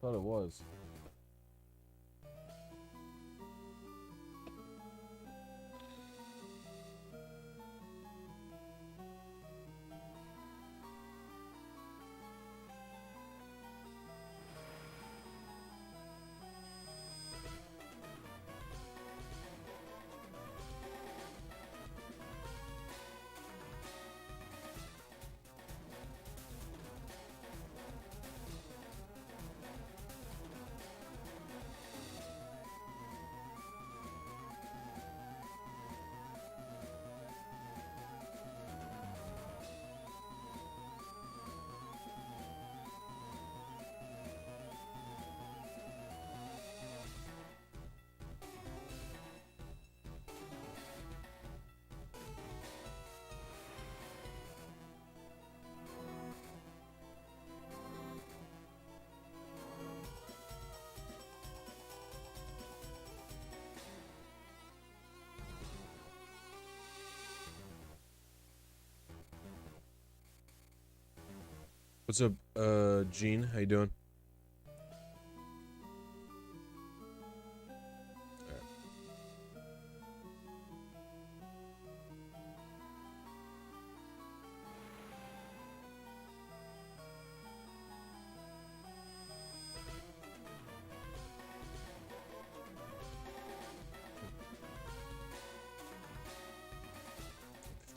thought it was. What's up, Gene? How you doing?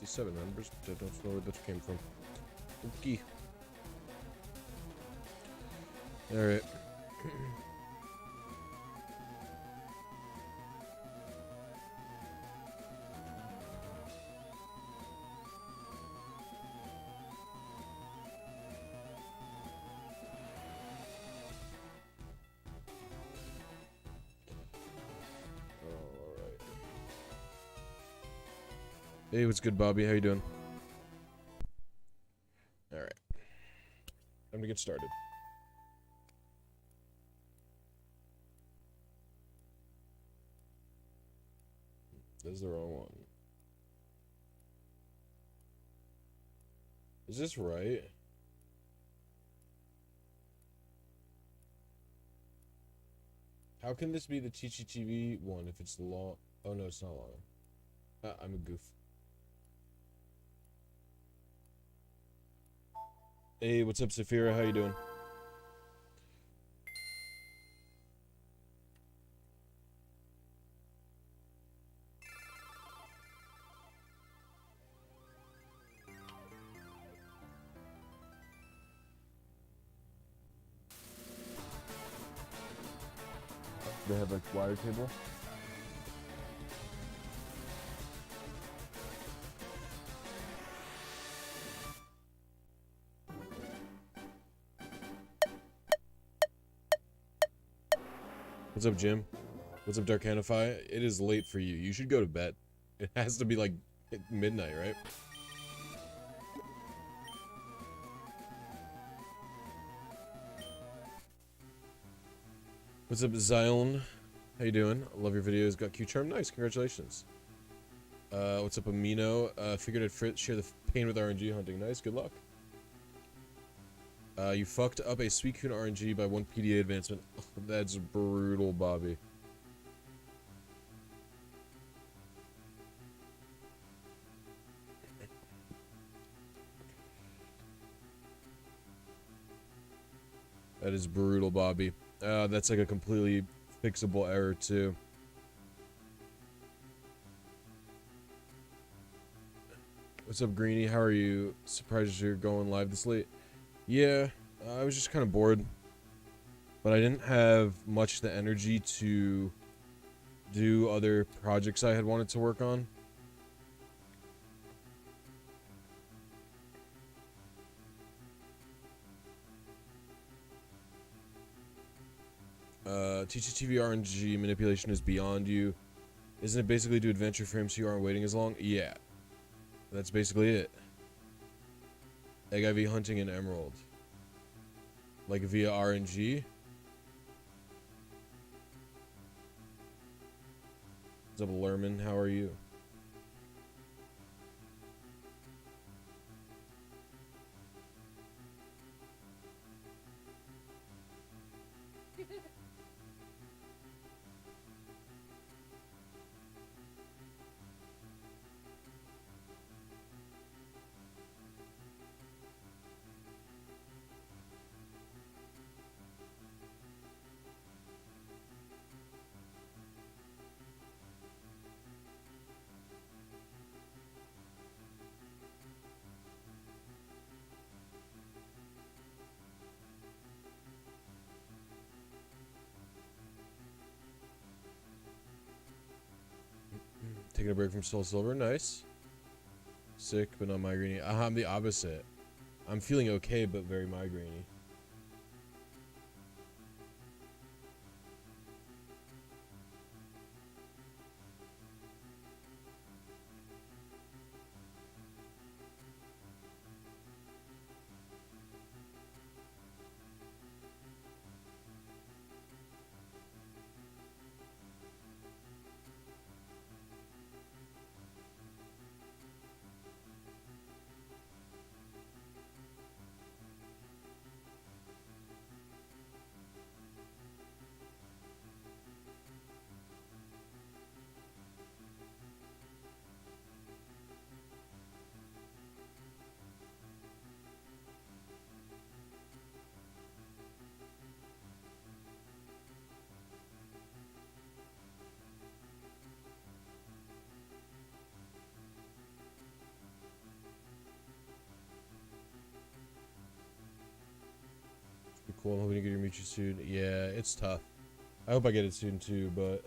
Seven members, but I don't know where that came from. Okay. Alright. Hey, what's good, Bobby? How you doing? Alright. Time to get started. This is the wrong one. Is this right? How can this be the Teachy TV one if it's the long? Oh no, it's not long. I'm a goof. Hey, what's up, Saphira? How you doing? They have like wire cable. What's up, Jim? What's up, Darkanify? It is late for you. You should go to bed. It has to be like midnight, right? What's up, Zion? How you doing? I love your videos. Got Q-Charm. Nice. Congratulations. What's up, Amino? Figured I'd share the pain with RNG hunting. Nice. Good luck. You fucked up a Suicune RNG by 1 PDA advancement. Oh, that's brutal, Bobby. That is brutal, Bobby. That's like a completely fixable error, too. What's up, Greenie? How are you? Surprised you're going live this late. Yeah, I was just kind of bored. But I didn't have much of the energy to do other projects I had wanted to work on. Teachy TV RNG manipulation is beyond you. Isn't it basically do adventure frames so you aren't waiting as long? Yeah. That's basically it. Egg IV hunting in Emerald. Like via RNG? What's up, Lerman? How are you? Taking a break from Soul Silver. Nice. Sick, but not migraine-y. I'm the opposite. I'm feeling okay, but very migraine-y. Cool. I'm hoping to get your Mewtwo soon. Yeah, it's tough. I hope I get it soon too, but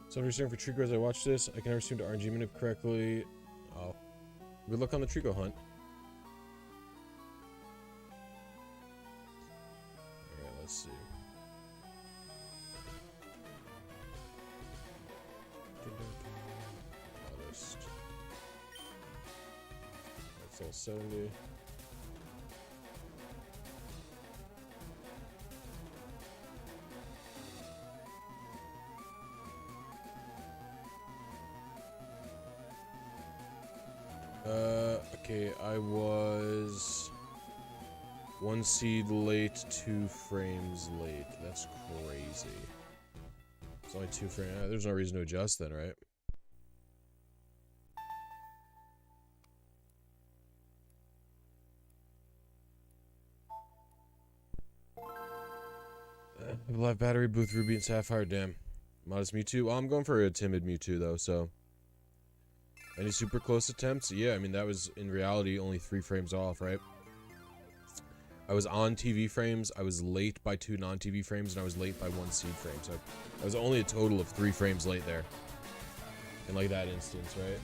so I'm just for Trico as I watch this. I can never seem to RNG manip correctly. Oh. Good luck on the Trico hunt. Alright, let's see. Modest. That's all 70. Okay, I was 1 seed late, 2 frames late. That's crazy. It's only 2 frames. There's no reason to adjust then, right? Live battery, booth, ruby, and sapphire. Damn. Modest Mewtwo. Well, I'm going for a timid Mewtwo though, so. Any super close attempts? Yeah, I mean, that was, in reality, only 3 frames off, right? I was on TV frames, I was late by 2 non-TV frames, and I was late by 1 seed frame, so I was only a total of 3 frames late there. In, like, that instance, right?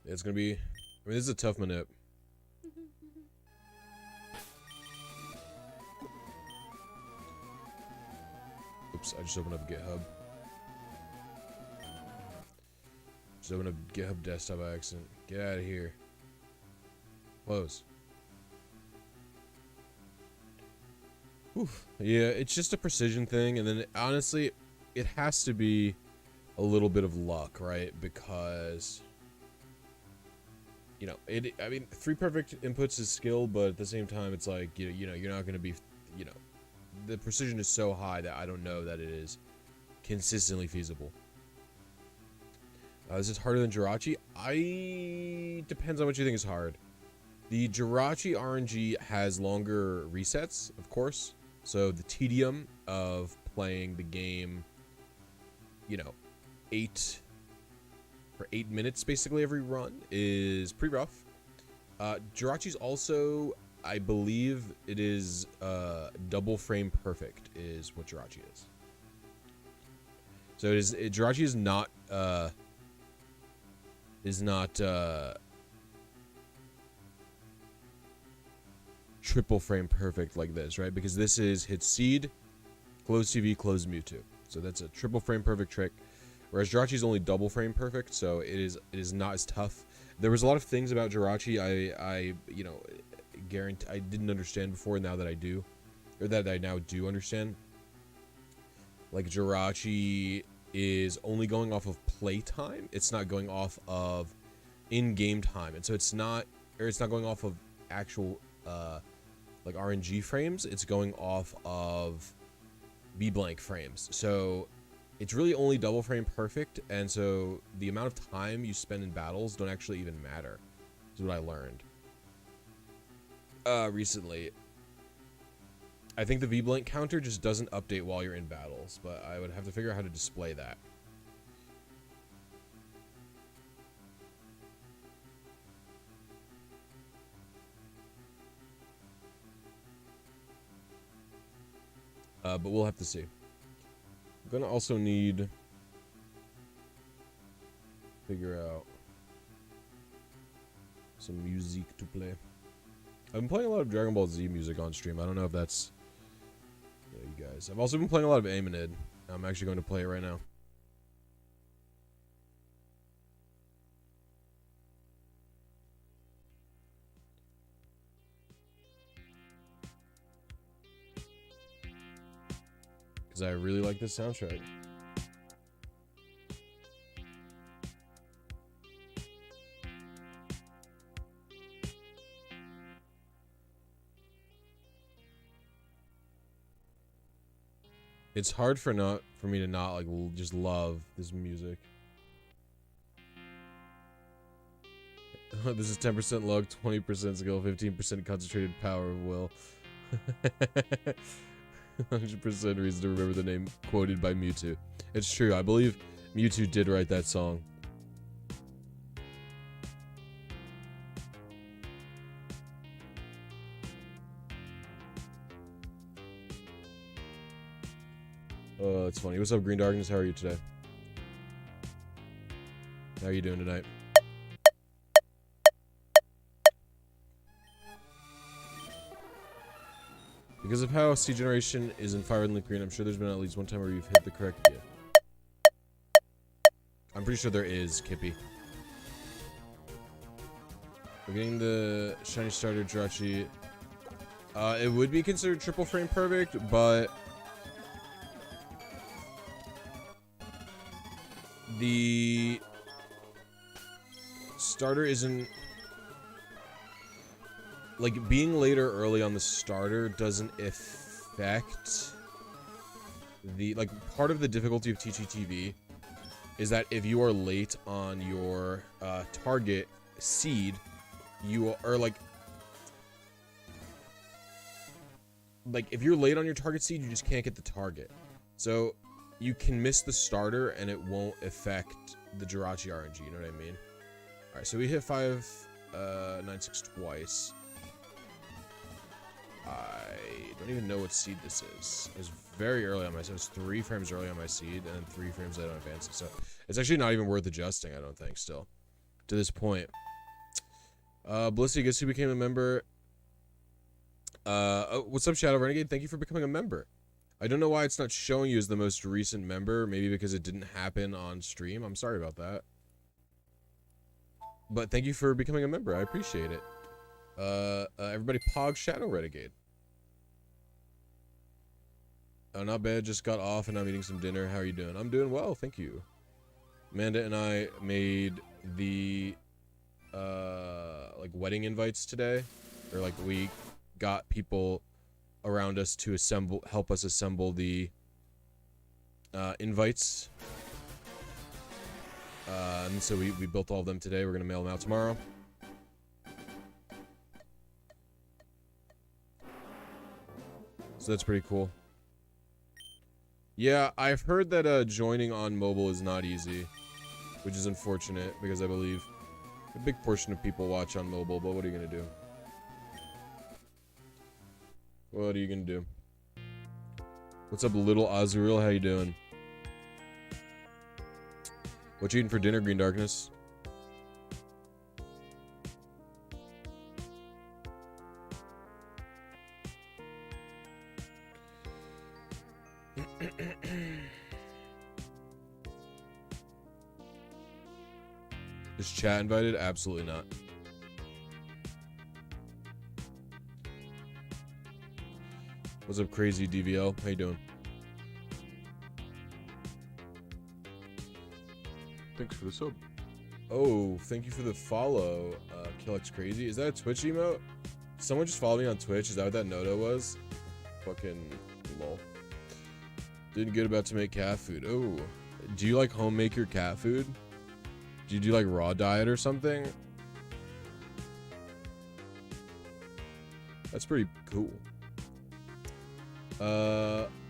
It's gonna be... I mean, this is a tough manip. Oops, I just opened up GitHub. Just opened up GitHub desktop by accident. Get out of here. Close. Oof. Yeah, it's just a precision thing, and then honestly, it has to be a little bit of luck, right? Because... you know, I mean, 3 perfect inputs is skill, but at the same time, it's like, you know, you're not going to be, you know, the precision is so high that I don't know that it is consistently feasible. Is this harder than Jirachi? Depends on what you think is hard. The Jirachi RNG has longer resets, of course. So the tedium of playing the game, you know, 8 minutes basically every run is pretty rough. Jirachi's also, I believe it is double frame perfect is what Jirachi is. So Jirachi is not triple frame perfect like this, right? Because this is hit seed, close TV, close Mewtwo. So that's a triple frame perfect trick. Whereas Jirachi is only double frame perfect, so it is not as tough. There was a lot of things about Jirachi I you know, guarantee I didn't understand before. Now that I do, or that I now do understand. Like Jirachi is only going off of play time. It's not going off of in-game time, and so it's not going off of actual like RNG frames. It's going off of B blank frames. So it's really only double frame perfect, and so the amount of time you spend in battles don't actually even matter. Is what I learned recently. I think the V-blank counter just doesn't update while you're in battles, but I would have to figure out how to display that. But we'll have to see. I'm gonna also need to figure out some music to play. I've been playing a lot of Dragon Ball Z music on stream. I don't know if that's you guys. I've also been playing a lot of Amonid. I'm actually going to play it right now. Because I really like this soundtrack. It's hard for me to not like just love this music. This is 10% luck, 20% skill, 15% concentrated power of will. 100% reason to remember the name quoted by Mewtwo. It's true. I believe Mewtwo did write that song. Oh, that's funny. What's up, Green Darkness? How are you today? How are you doing tonight? Because of how seed generation is in Fire and Link Green, I'm sure there's been at least one time where you've hit the correct gear. I'm pretty sure there is, Kippy. We're getting the shiny starter Jirachi. It would be considered triple frame perfect, but the starter isn't like being later early on the starter doesn't affect the like part of the difficulty of Teachy TV is that if you are late on your target seed, you are like if you're late on your target seed, you just can't get the target. So you can miss the starter and it won't affect the Jirachi RNG, you know what I mean? Alright, so we hit 596 twice. I don't even know what seed this is. It was very early on my seed. It was 3 frames early on my seed and 3 frames late on advancing. So it's actually not even worth adjusting, I don't think, still. To this point. Blisy, guess who became a member? Oh, what's up, Shadow Renegade? Thank you for becoming a member. I don't know why it's not showing you as the most recent member. Maybe because it didn't happen on stream. I'm sorry about that. But thank you for becoming a member. I appreciate it. Everybody pog Shadow Renegade. Oh, not bad. Just got off and I'm eating some dinner. How are you doing? I'm doing well, thank you. Amanda and I made the like wedding invites today. Or like we got people around us to help us assemble the invites. And so we built all of them today. We're gonna mail them out tomorrow. So that's pretty cool. Yeah, I've heard that joining on mobile is not easy, which is unfortunate because I believe a big portion of people watch on mobile, but what are you gonna do? What are you gonna do? What's up, little Azrael? How you doing? What you eating for dinner, Green Darkness? Is chat invited? Absolutely not. What's up, crazy DVL? How you doing? Thanks for the sub. Oh, thank you for the follow, KillX Crazy. Is that a Twitch emote? Someone just followed me on Twitch. Is that what that Noto was? Fucking lol. Didn't get about to make cat food. Oh, do you like home make your cat food? Do you do like raw diet or something? That's pretty cool.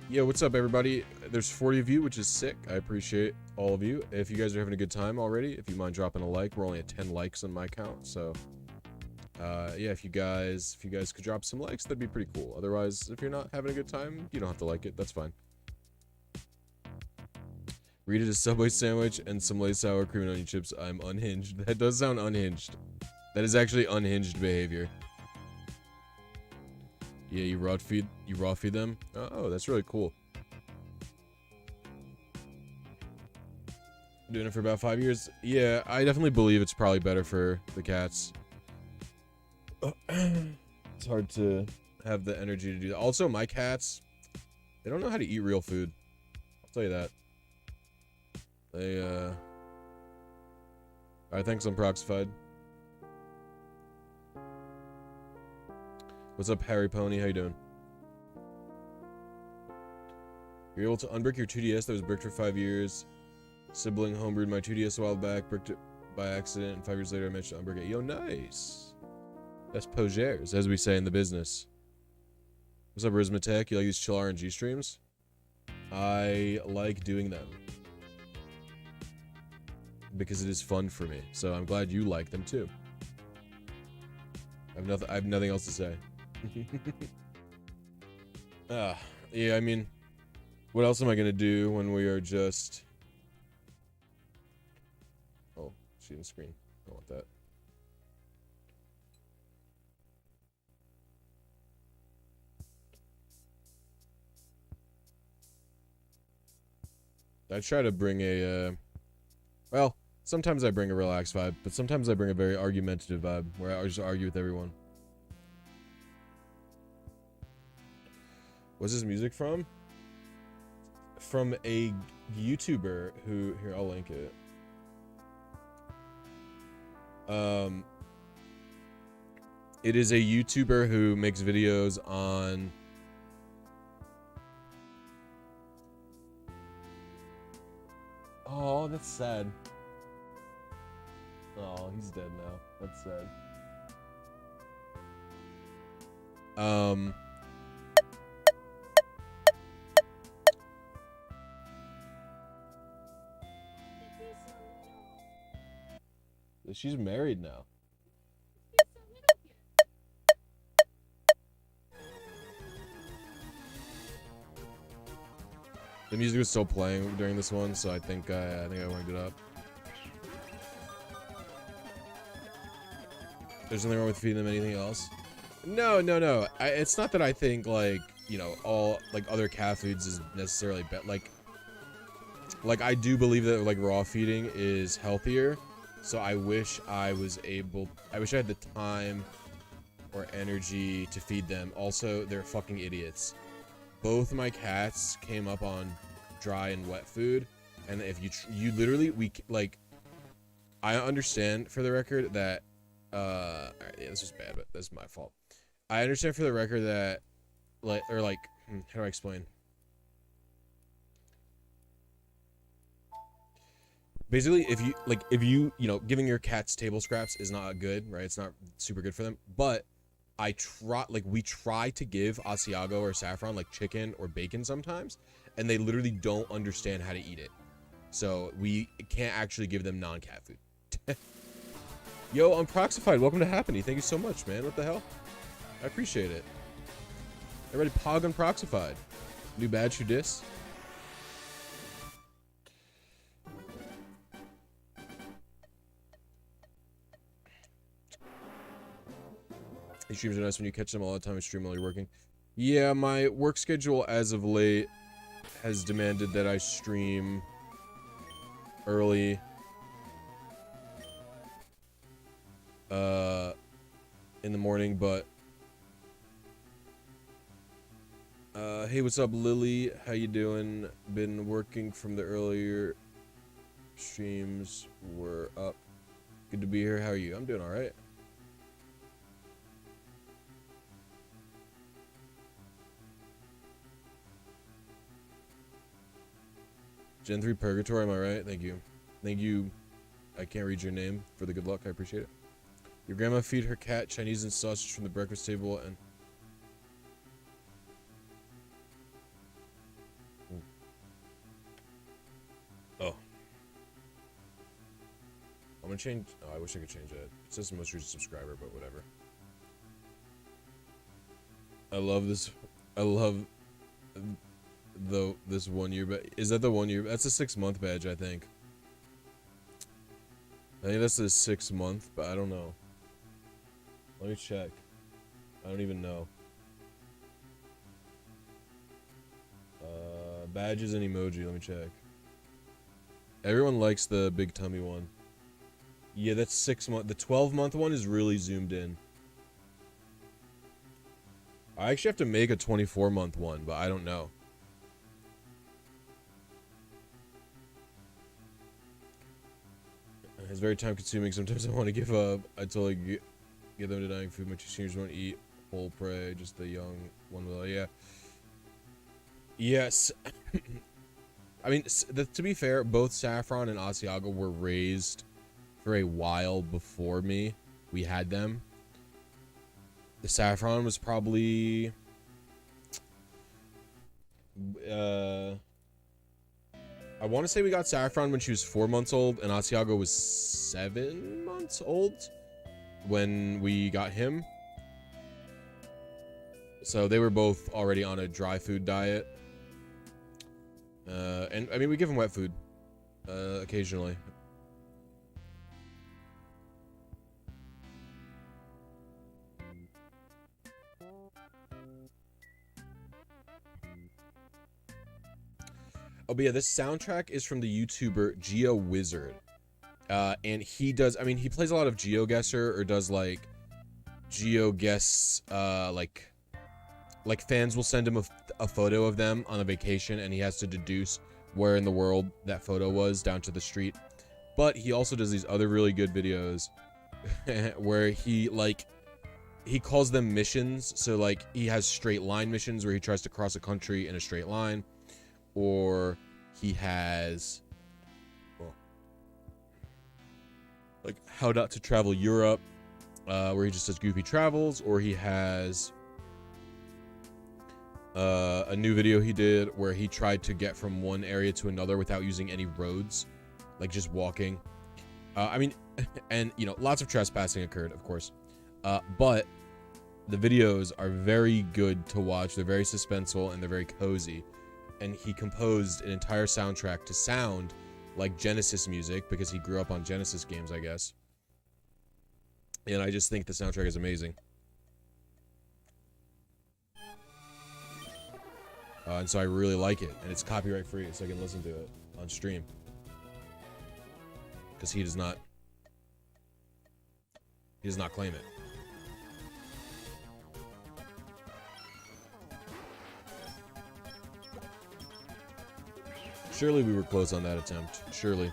Yeah, what's up, everybody? There's 40 of you, which is sick. I appreciate all of you. If you guys are having a good time already, if you mind dropping a like, we're only at 10 likes on my count, so yeah, if you guys could drop some likes, that'd be pretty cool. Otherwise, if you're not having a good time, you don't have to like it. That's fine. Read it a Subway sandwich and some Lay's sour cream and onion chips. I'm unhinged. That does sound unhinged. That is actually unhinged behavior. Yeah, you raw feed them? Oh, that's really cool. Doing it for about 5 years. Yeah, I definitely believe it's probably better for the cats. It's hard to have the energy to do that. Also, my cats, they don't know how to eat real food. I'll tell you that. They, Alright, thanks, Unproxified. What's up, Harry Pony? How you doing? You're able to unbrick your 2DS that was bricked for 5 years. Sibling homebrewed my 2DS a while back, bricked it by accident, and 5 years later I managed to unbrick it. Yo, nice. That's Pogers, as we say in the business. What's up, Rizmatech? You like these chill RNG streams? I like doing them. Because it is fun for me. So I'm glad you like them too. I have nothing else to say. Yeah, I mean, what else am I gonna do when we are just... Oh, shooting screen. I don't want that. I try to bring a, well, sometimes I bring a relaxed vibe, but sometimes I bring a very argumentative vibe, where I just argue with everyone. What's this music from? From a YouTuber who... Here, I'll link it. It is a YouTuber who makes videos on... Oh, that's sad. Oh, he's dead now. That's sad. She's married now. The music was still playing during this one, so I think I wind it up. There's nothing wrong with feeding them anything else. No. It's not that I think, like, you know, all, like, other cat foods is necessarily better. Like, I do believe that, like, raw feeding is healthier. So I wish I was able... I wish I had the time or energy to feed them. Also, they're fucking idiots. Both my cats came up on dry and wet food. And if you literally... like... I understand, for the record, that... Alright, yeah, this was bad, but that's my fault. I understand for the record that, like, how do I explain? Basically, if you giving your cats table scraps is not good, right? It's not super good for them. But we try to give Asiago or Saffron like chicken or bacon sometimes, and they literally don't understand how to eat it. So we can't actually give them non-cat food. Yo, Unproxified, welcome to Happiny. Thank you so much, man. What the hell? I appreciate it. Everybody pog Unproxified. New badge for dis. These streams are nice when you catch them all the time and stream while you're working. Yeah, my work schedule as of late has demanded that I stream early. In the morning, but hey, what's up, Lily? How you doing? Been working from the earlier streams. We're up. Good to be here. How are you? I'm doing all right. Gen 3 Purgatory, am I right? Thank you. Thank you. I can't read your name for the good luck. I appreciate it. Your grandma feed her cat Chinese and sausage from the breakfast table and... Oh. I'm gonna change... Oh, I wish I could change that. It says most recent subscriber, but whatever. I love this... I love... this 1 year... Is that the 1 year... That's a 6-month badge, I think. I think that's the 6 month, but I don't know. Let me check. I don't even know. Badges and emoji. Let me check. Everyone likes the big tummy one. Yeah, that's 6 month. The 12-month one is really zoomed in. I actually have to make a 24-month one, but I don't know. It's very time consuming. Sometimes I want to give up. I totally get them to dying food. My two seniors won't eat whole prey. Just the young one will. Yeah. Yes. I mean, to be fair, both Saffron and Asiago were raised for a while before me. We had them. The Saffron was probably... I want to say we got Saffron when she was 4 months old, and Asiago was 7 months old when we got him. So they were both already on a dry food diet. And I mean, we give them wet food occasionally. Oh, but yeah, this soundtrack is from the YouTuber GeoWizard. And he does, I mean, he plays a lot of GeoGuessr, or does like GeoGuess, like fans will send him a photo of them on a vacation, and he has to deduce where in the world that photo was down to the street. But he also does these other really good videos where he calls them missions. So like he has straight line missions where he tries to cross a country in a straight line. Or he has like how not to travel Europe, where he just does goofy travels. Or he has a new video he did where he tried to get from one area to another without using any roads, like just walking. I mean, and you know, lots of trespassing occurred, of course, but the videos are very good to watch. They're very suspenseful and they're very cozy. And he composed an entire soundtrack to sound like Genesis music because he grew up on Genesis games, I guess. And I just think the soundtrack is amazing. And so I really like it, and it's copyright free, so I can listen to it on stream. Because he does not claim it. Surely we were close on that attempt. Surely.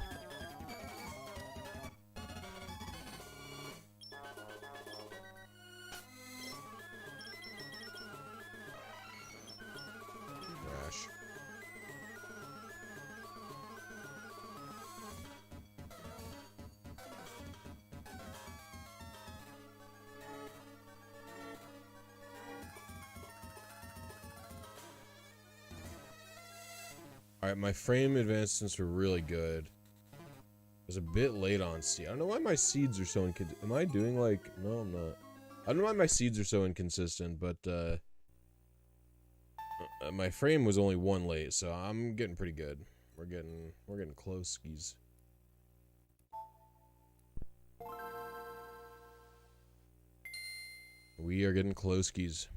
Alright, my frame advancements were really good. I was a bit late on seed. I don't know why my seeds are so inconsistent. Am I doing like... No, I'm not. I don't know why my seeds are so inconsistent, but my frame was only 1 late, so I'm getting pretty good. We're getting close, skis. We are getting close, skis.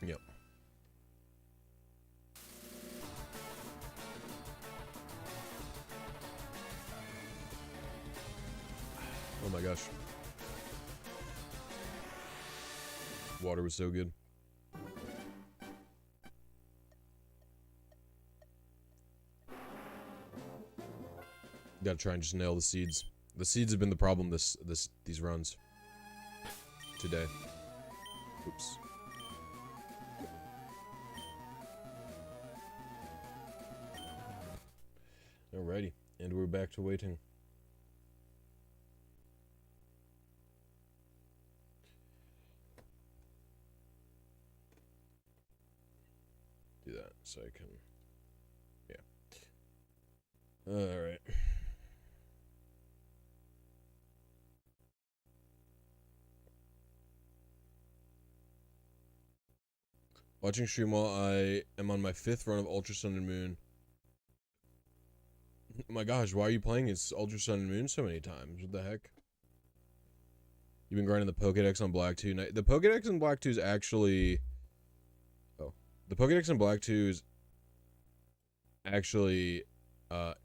Yep. Oh my gosh. Water was so good. Gotta try and just nail the seeds. The seeds have been the problem these runs. Today. Oops. Alrighty, and we're back to waiting. Do that so I can... Yeah. Alright. Watching stream while I am on my 5th run of Ultra Sun and Moon. Oh my gosh, why are you playing as Ultra Sun and Moon so many times? What the heck? You've been grinding the Pokedex on Black 2. The Pokedex in Black 2 is actually... Oh. The Pokedex in Black 2 is actually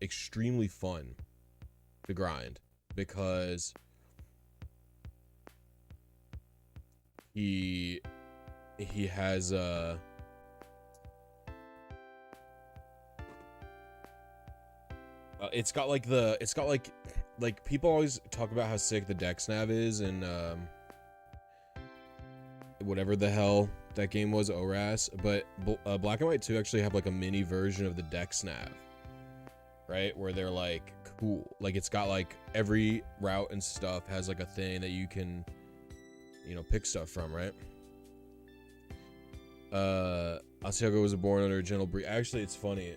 extremely fun to grind. Because he has it's got like people always talk about how sick the Dex nav is and whatever the hell that game was, ORAS, but Black and White 2 actually have like a mini version of the Dex nav, right, where they're like cool, like it's got like every route and stuff has like a thing that you can, you know, pick stuff from, right? Asiago was born under a gentle breed. Actually, it's funny.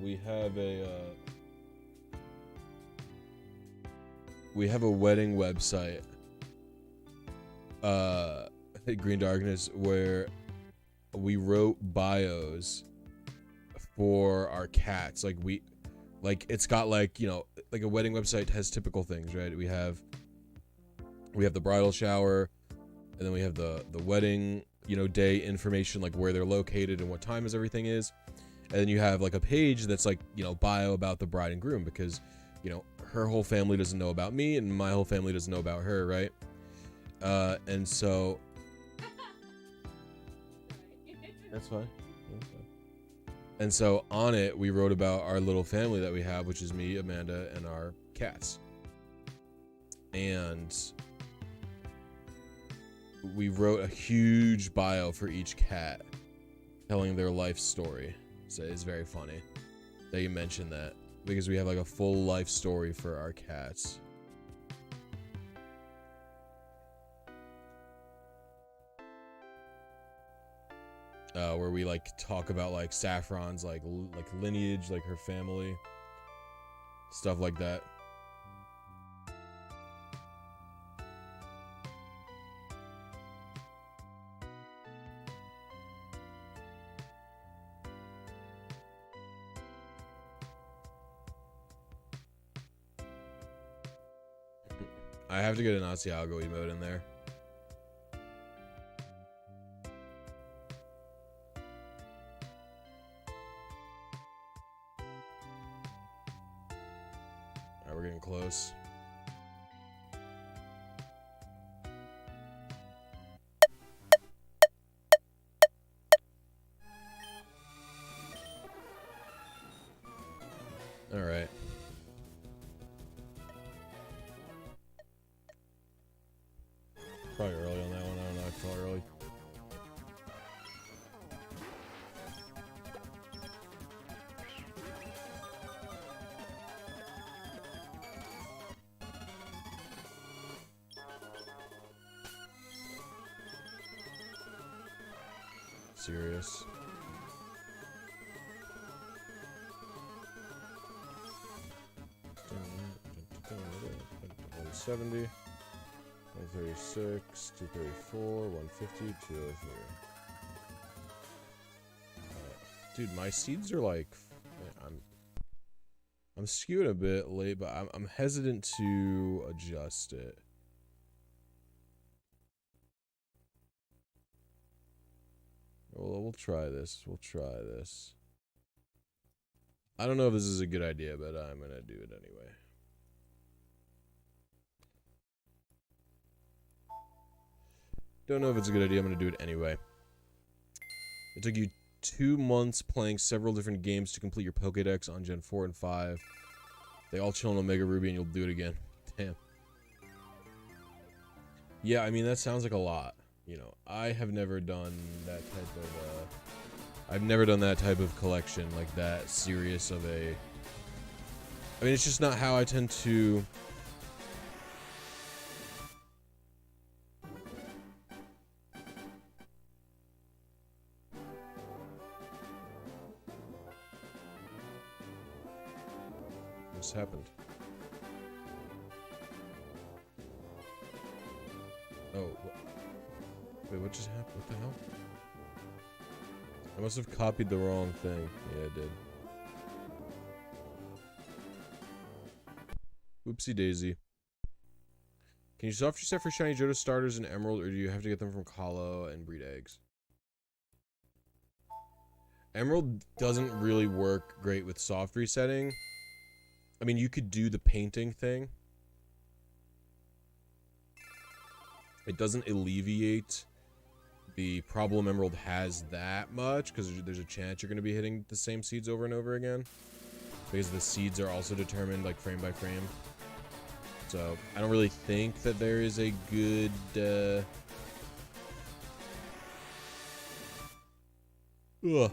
We have a wedding website, Green Darkness, where we wrote bios for our cats. Like it's got like, you know, like a wedding website has typical things, right? We have the bridal shower, and then we have the wedding, you know, day information, like where they're located and what time is everything is. And then you have like a page that's like, you know, bio about the bride and groom, because, you know, her whole family doesn't know about me and my whole family doesn't know about her, right? And so that's fine. And so on it, we wrote about our little family that we have, which is me, Amanda, and our cats. And we wrote a huge bio for each cat, telling their life story. So it's very funny that you mentioned that, because we have like a full life story for our cats. Where we like talk about like Saffron's like lineage, like her family, stuff like that. I have to get an Asiago emote in there. Alright, we're getting close. Alright. Probably early on that one. I don't know. I felt early. serious. 70, 136, 234, 150, 203. Dude, my seeds are like, I'm skewed a bit late, but I'm hesitant to adjust it. Well, we'll try this. We'll try this. I don't know if this is a good idea, but I'm gonna do it anyway. Don't know if it's a good idea. I'm gonna do it anyway. It took you 2 months playing several different games to complete your Pokedex on Gen 4 and 5. They all chill on Omega Ruby and you'll do it again. Damn. Yeah, I mean, that sounds like a lot. You know, I have never done that type of, I've never done that type of collection, like that serious of a... I mean, it's just not how I tend to... What's happened? Oh, wait, what just happened? What the hell? I must have copied the wrong thing. Yeah, I did. Oopsie daisy. Can you soft reset for shiny Johto starters in Emerald, or do you have to get them from Colo and breed eggs? Emerald doesn't really work great with soft resetting. I mean, you could do the painting thing. It doesn't alleviate the problem Emerald has that much, because there's a chance you're going to be hitting the same seeds over and over again. Because the seeds are also determined, like, frame by frame. So, I don't really think that there is a good, Ugh.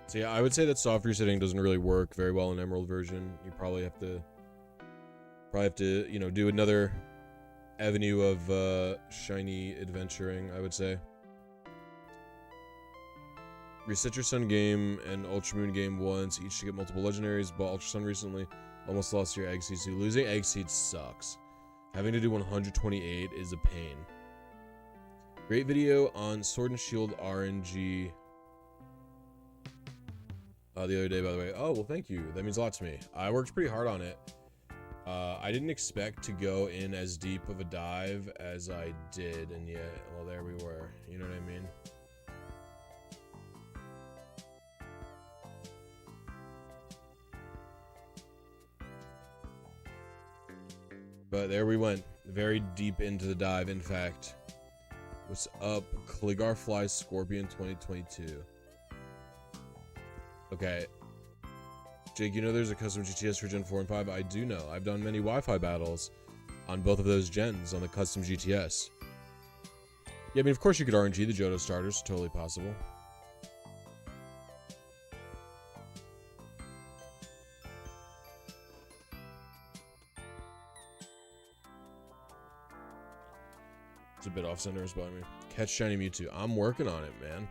So yeah, I would say that soft resetting doesn't really work very well in Emerald version. You probably have to, you know, do another avenue of shiny adventuring, I would say. Reset your Sun game and Ultra Moon game once, each to get multiple legendaries. Bought Ultra Sun recently. Almost lost your Egg Seed. So losing Egg Seed sucks. Having to do 128 is a pain. Great video on Sword and Shield RNG. The other day, by the way. Oh, well, thank you. That means a lot to me. I worked pretty hard on it. I didn't expect to go in as deep of a dive as I did, and yet, well, there we were. You know what I mean? But there we went. Very deep into the dive, in fact. What's up, Kligar Fly Scorpion 2022? Okay. Jake, you know there's a custom GTS for Gen 4 and 5? I do know. I've done many Wi-Fi battles on both of those gens on the custom GTS. Yeah, I mean, of course you could RNG the Johto starters. Totally possible. It's a bit off-center by me. Catch shiny Mewtwo. I'm working on it, man.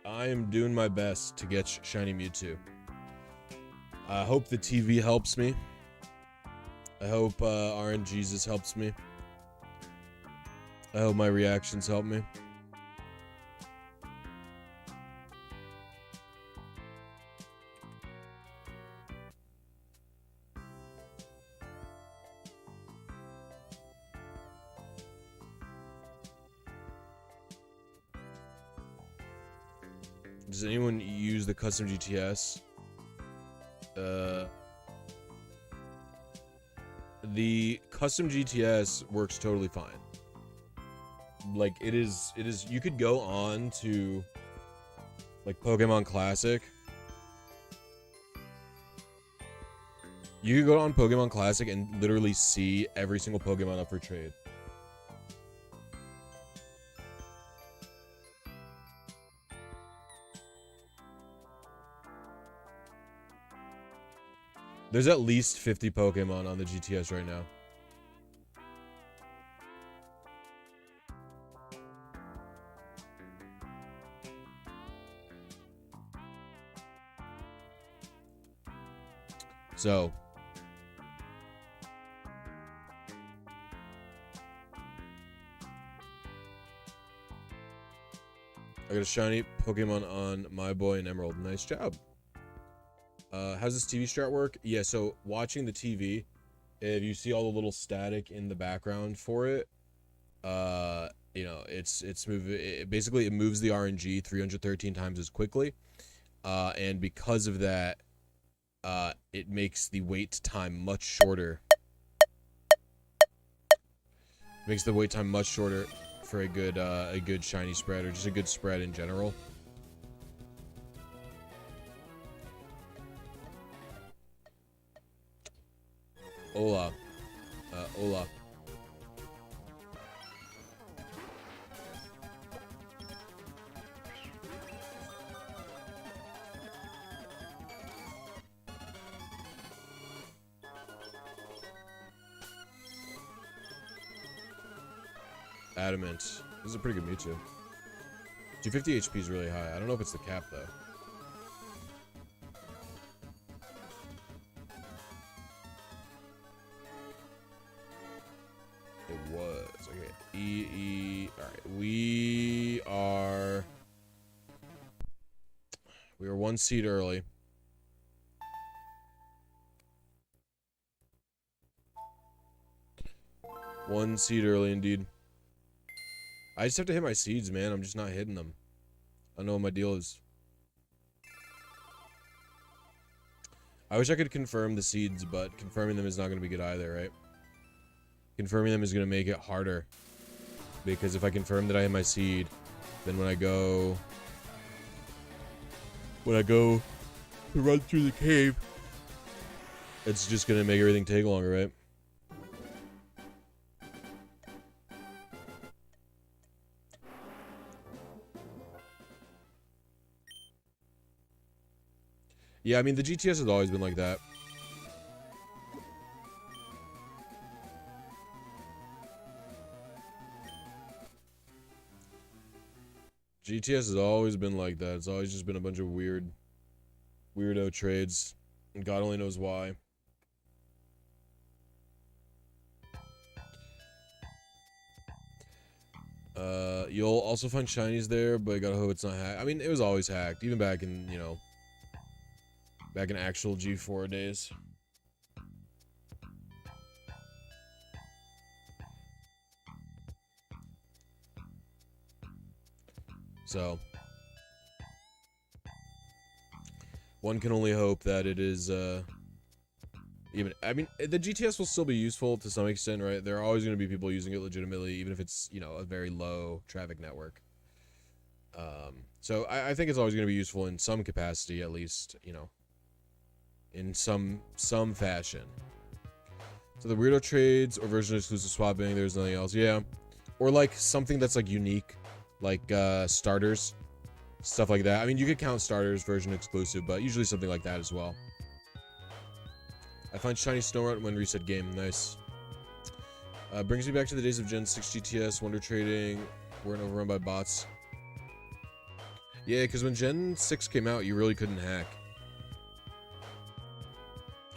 I am doing my best to get shiny Mewtwo. I hope the TV helps me. I hope RNG's helps me. I hope my reactions help me. Does anyone use the custom GTS? The custom GTS works totally fine. Like, it is, you could go on to like Pokemon Classic. You can go on Pokemon Classic and literally see every single Pokemon up for trade. There's at least 50 Pokemon on the GTS right now. So, I got a shiny Pokemon on my boy and Emerald. Nice job. How's this TV strat work? Yeah, so watching the TV, if you see all the little static in the background for it, you know, it's moving. Basically, it moves the RNG 313 times as quickly, and because of that, it makes the wait time much shorter. Makes the wait time much shorter for a good shiny spread, or just a good spread in general. Hola. Hola. Adamant. This is a pretty good Mewtwo. 250 HP is really high. I don't know if it's the cap, though. It was. Okay. Alright. We are 1 seed early. One seed early, indeed. I just have to hit my seeds, man. I'm just not hitting them. I don't know what my deal is. I wish I could confirm the seeds, but confirming them is not going to be good either, right? Confirming them is going to make it harder. Because if I confirm that I hit my seed, then when I go to run through the cave, it's just going to make everything take longer, right? Yeah, I mean, the GTS has always been like that. GTS has always been like that. It's always just been a bunch of weirdo trades. And God only knows why. You'll also find shinies there, but I gotta hope it's not hacked. I mean, it was always hacked, even back in, you know, back in actual G4 days. So, one can only hope that it is, even, I mean, the GTS will still be useful to some extent, right? There are always going to be people using it legitimately, even if it's, you know, a very low traffic network. So I think it's always going to be useful in some capacity, at least, you know, in some fashion. So the weirdo trades or version exclusive swapping, there's nothing else. Yeah. Or like something that's like unique, like starters, stuff like that. I mean, you could count starters version exclusive, but usually something like that as well. I find shiny Snorunt when reset game. Nice. Brings me back to the days of Gen 6 GTS, Wonder Trading, weren't overrun by bots. Yeah, because when Gen 6 came out, you really couldn't hack.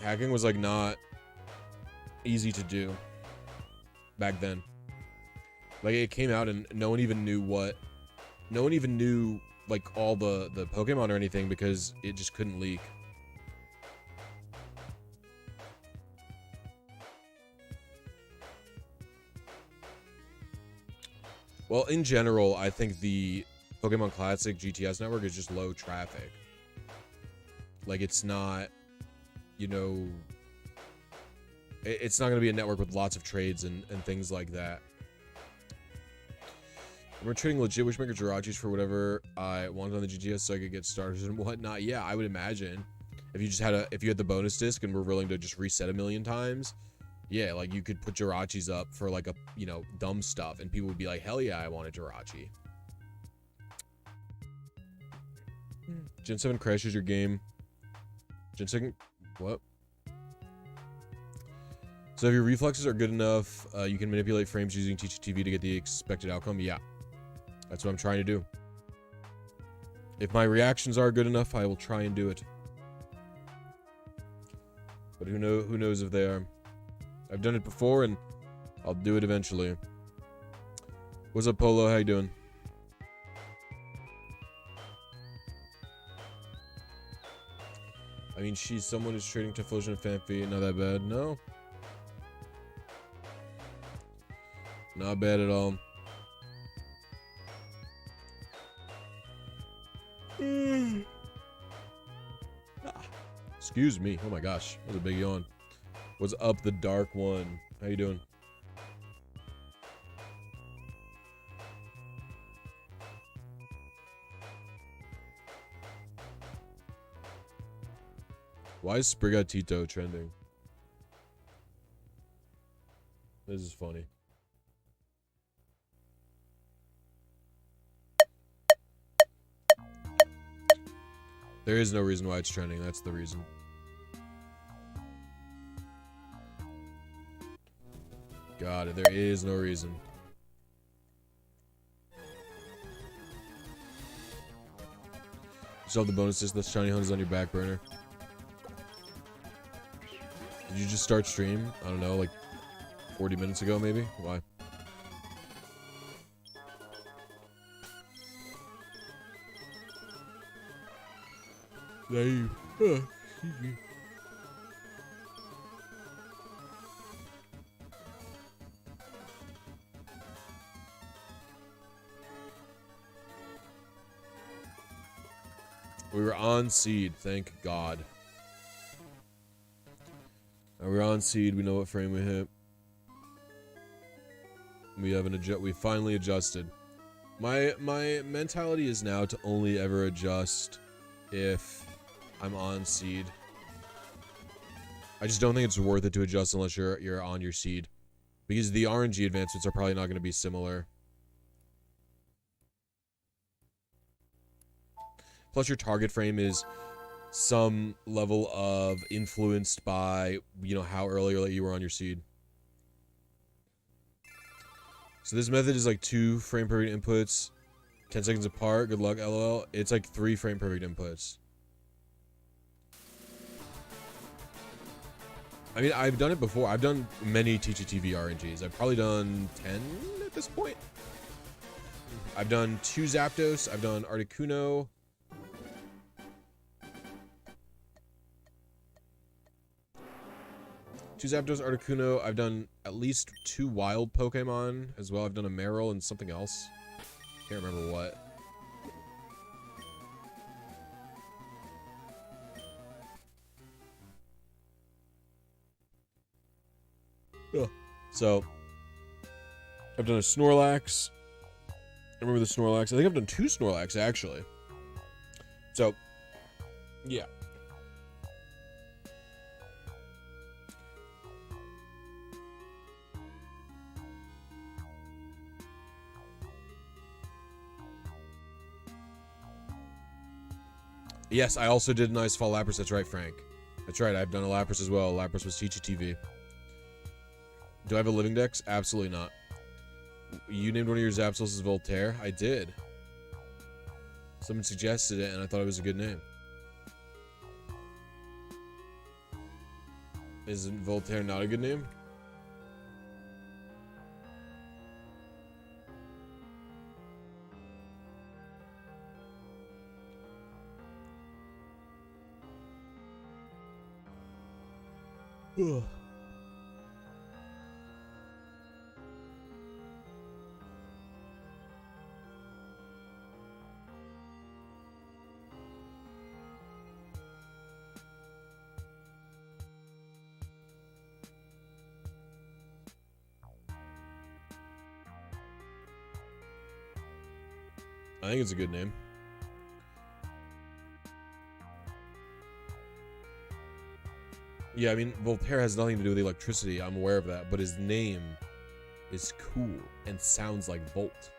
Hacking was like not easy to do back then. Like it came out and no one even knew like all the Pokemon or anything because it just couldn't leak. Well, in general, I think the Pokemon Classic GTS network is just low traffic. Like, it's not, you know, it's not going to be a network with lots of trades and things like that. We're trading legit Wishmaker Jirachis for whatever I wanted on the GTS so I could get started and whatnot. Yeah, I would imagine. If you just had if you had the bonus disc and were willing to just reset a million times, yeah, like you could put Jirachis up for like a, you know, dumb stuff and people would be like, hell yeah, I want a Jirachi. Gen 7 crashes your game. Gen 7, what? So if your reflexes are good enough, you can manipulate frames using Teachy TV to get the expected outcome. Yeah, that's what I'm trying to do. If my reactions are good enough, I will try and do it. But who knows if they are. I've done it before and I'll do it eventually. What's up, Polo? How you doing? I mean, she's someone who's trading Typhlosion and Fanfi. Not that bad. No. Not bad at all. Excuse me. Oh my gosh. That was a big yawn. What's up, the Dark One? How you doing? Why is Sprigatito trending? This is funny. There is no reason why it's trending. That's the reason. Got it. There is no reason. You still have the bonuses. The shiny hunt is on your back burner. Did you just start stream? I don't know, like 40 minutes ago, maybe? Why? Excuse me. We were on seed, thank God. Now we're on seed. We know what frame we hit. We finally adjusted. My mentality is now to only ever adjust if I'm on seed. I just don't think it's worth it to adjust unless you're on your seed, because the RNG advancements are probably not going to be similar. Plus, your target frame is some level of influenced by, you know, how early or late you were on your seed. So this method is like 2 frame perfect inputs, 10 seconds apart. Good luck, LOL. It's like 3 frame perfect inputs. I mean, I've done it before. I've done many Teachy TV RNGs. I've probably done 10 at this point. I've done 2 Zapdos. I've done Articuno. Two Zapdos, Articuno. I've done at least 2 wild Pokemon as well. I've done a Marill and something else. Can't remember what. Ugh. So, I've done a Snorlax. I remember the Snorlax. I think I've done 2 Snorlax, actually. So, yeah. Yes, I also did a nice fall Lapras. That's right, Frank. That's right, I've done a Lapras as well. Lapras was Teachy TV. Do I have a living dex? Absolutely not. You named one of your Zapdos as Voltaire? I did. Someone suggested it, and I thought it was a good name. Isn't Voltaire not a good name? Ugh. I think it's a good name. Yeah, I mean, Voltaire has nothing to do with electricity. I'm aware of that, but his name is cool and sounds like Volt.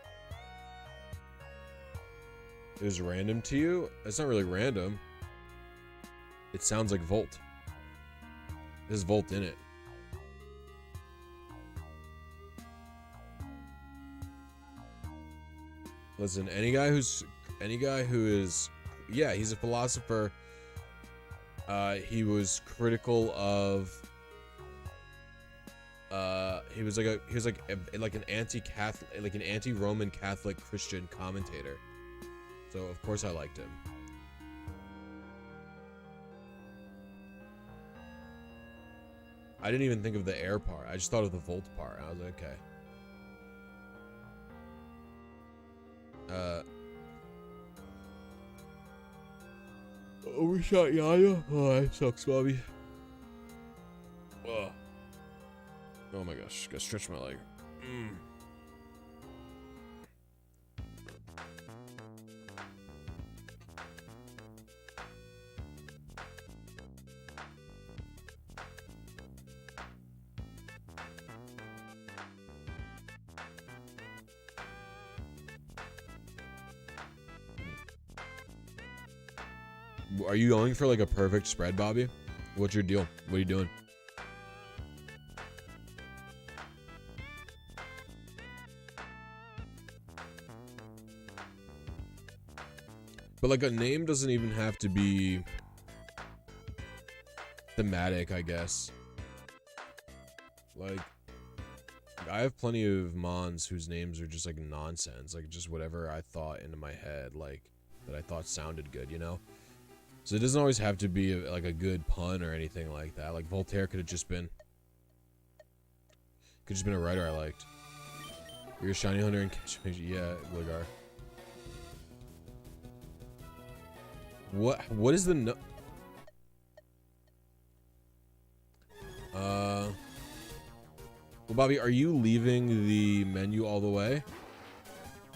It was random to you? It's not really random. It sounds like Volt. There's Volt in it. Listen, any guy who is, yeah, he's a philosopher. He was critical of, he was like an anti-Catholic, like an anti-Roman Catholic Christian commentator. So of course I liked him. I didn't even think of the air part. I just thought of the Volt part. I was like, okay. Overshot Yaya? Oh, that sucks, Bobby. Ugh. Oh my gosh, gotta stretch my leg. Are you going for like a perfect spread, Bobby? What's your deal? What are you doing? But like a name doesn't even have to be thematic, I guess. Like I have plenty of mons whose names are just like nonsense, like just whatever I thought into my head, like that I thought sounded good, you know? So it doesn't always have to be like a good pun or anything like that. Like Voltaire could have just been a writer I liked. You're a shiny hunter and catch me. Yeah, Ligar. What is the no? Well, Bobby, are you leaving the menu all the way?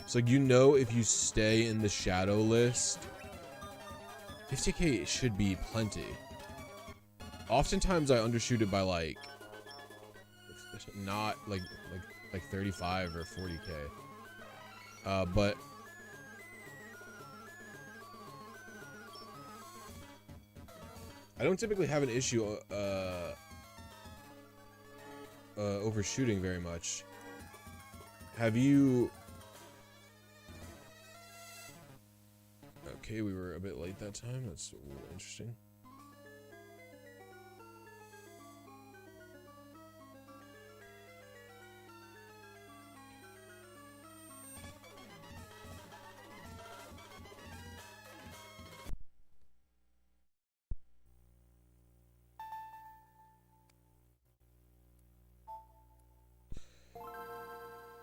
So like, you know, if you stay in the shadow list, 50k should be plenty. Oftentimes I undershoot it by like not like 35 or 40k. But I don't typically have an issue overshooting very much. Have you? Okay, we were a bit late that time. That's interesting.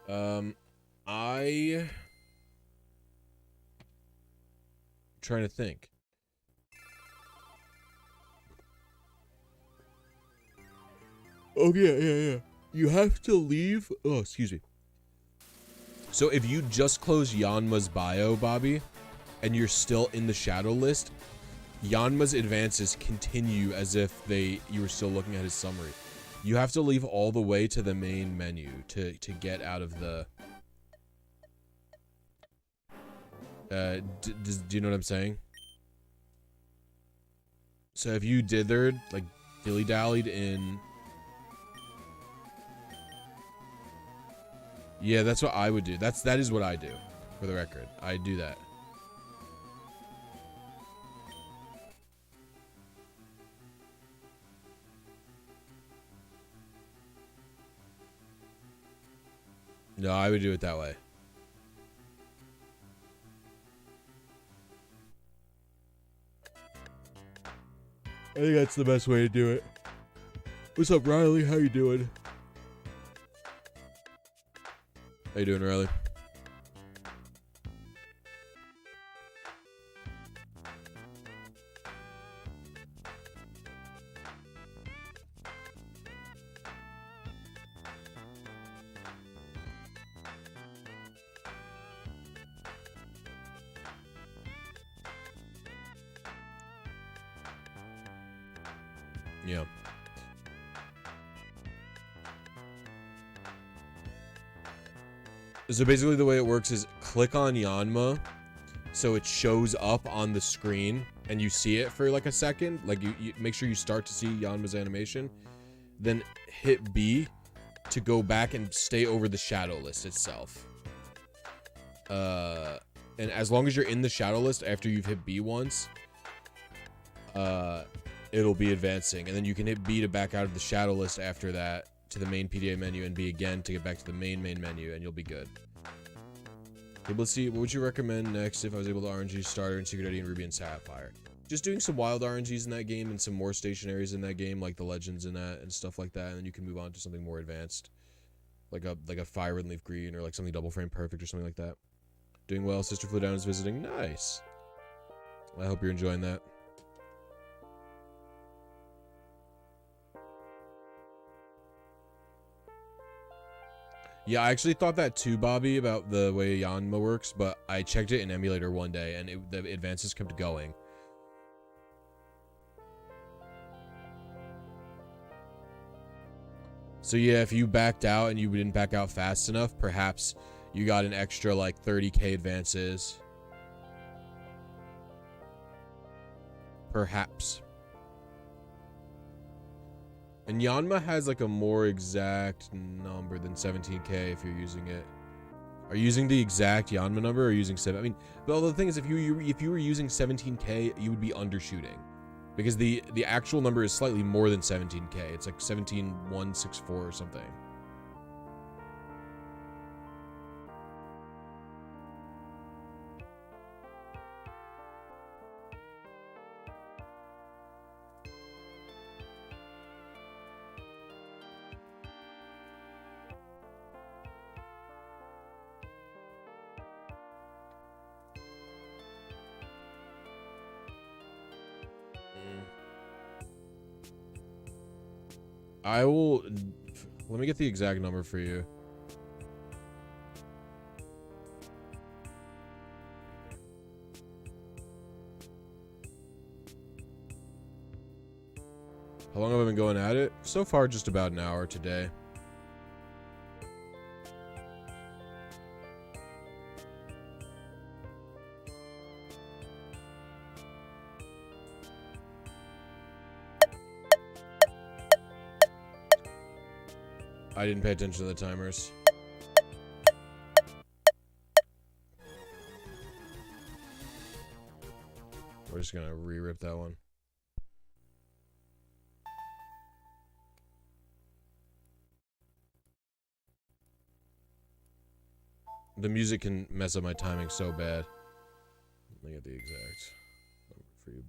I'm trying to think. Oh yeah. You have to leave. Oh, excuse me. So if you just close Yanma's bio, Bobby, and you're still in the shadow list, Yanma's advances continue as if you were still looking at his summary. You have to leave all the way to the main menu to get out of the. Do you know what I'm saying? So if you dithered, like dilly-dallied in. Yeah, that's what I would do. That is what I do, for the record. I do that. No, I would do it that way. I think that's the best way to do it. What's up, Riley? How you doing? How you doing, Riley? Yeah. So basically the way it works is click on Yanma so it shows up on the screen and you see it for like a second. Like you make sure you start to see Yanma's animation. Then hit B to go back and stay over the shadow list itself. And as long as you're in the shadow list after you've hit B once, it'll be advancing. And then you can hit B to back out of the shadow list after that to the main PDA menu and B again to get back to the main menu, and you'll be good. Okay, let's see. What would you recommend next if I was able to RNG Starter and Secret Eddie and Ruby and Sapphire? Just doing some wild RNGs in that game and some more stationaries in that game, like the legends in that and stuff like that, and then you can move on to something more advanced, like a Fire Red Leaf Green or like something Double Frame Perfect or something like that. Doing well. Sister Flowdown is visiting. Nice. I hope you're enjoying that. Yeah, I actually thought that too, Bobby, about the way Yanma works, but I checked it in emulator one day, and the advances kept going. So yeah, if you backed out and you didn't back out fast enough, perhaps you got an extra, like, 30k advances. Perhaps. And Yanma has like a more exact number than 17k if you're using it. Are you using the exact Yanma number or using 7? I mean, well, the thing is, if you were using 17k, you would be undershooting, because the actual number is slightly more than 17k. It's like 17,164 or something. I will... Let me get the exact number for you. How long have I been going at it? So far, just about an hour today. I didn't pay attention to the timers. We're just gonna re-rip that one. The music can mess up my timing so bad. Let me get the exact number for you.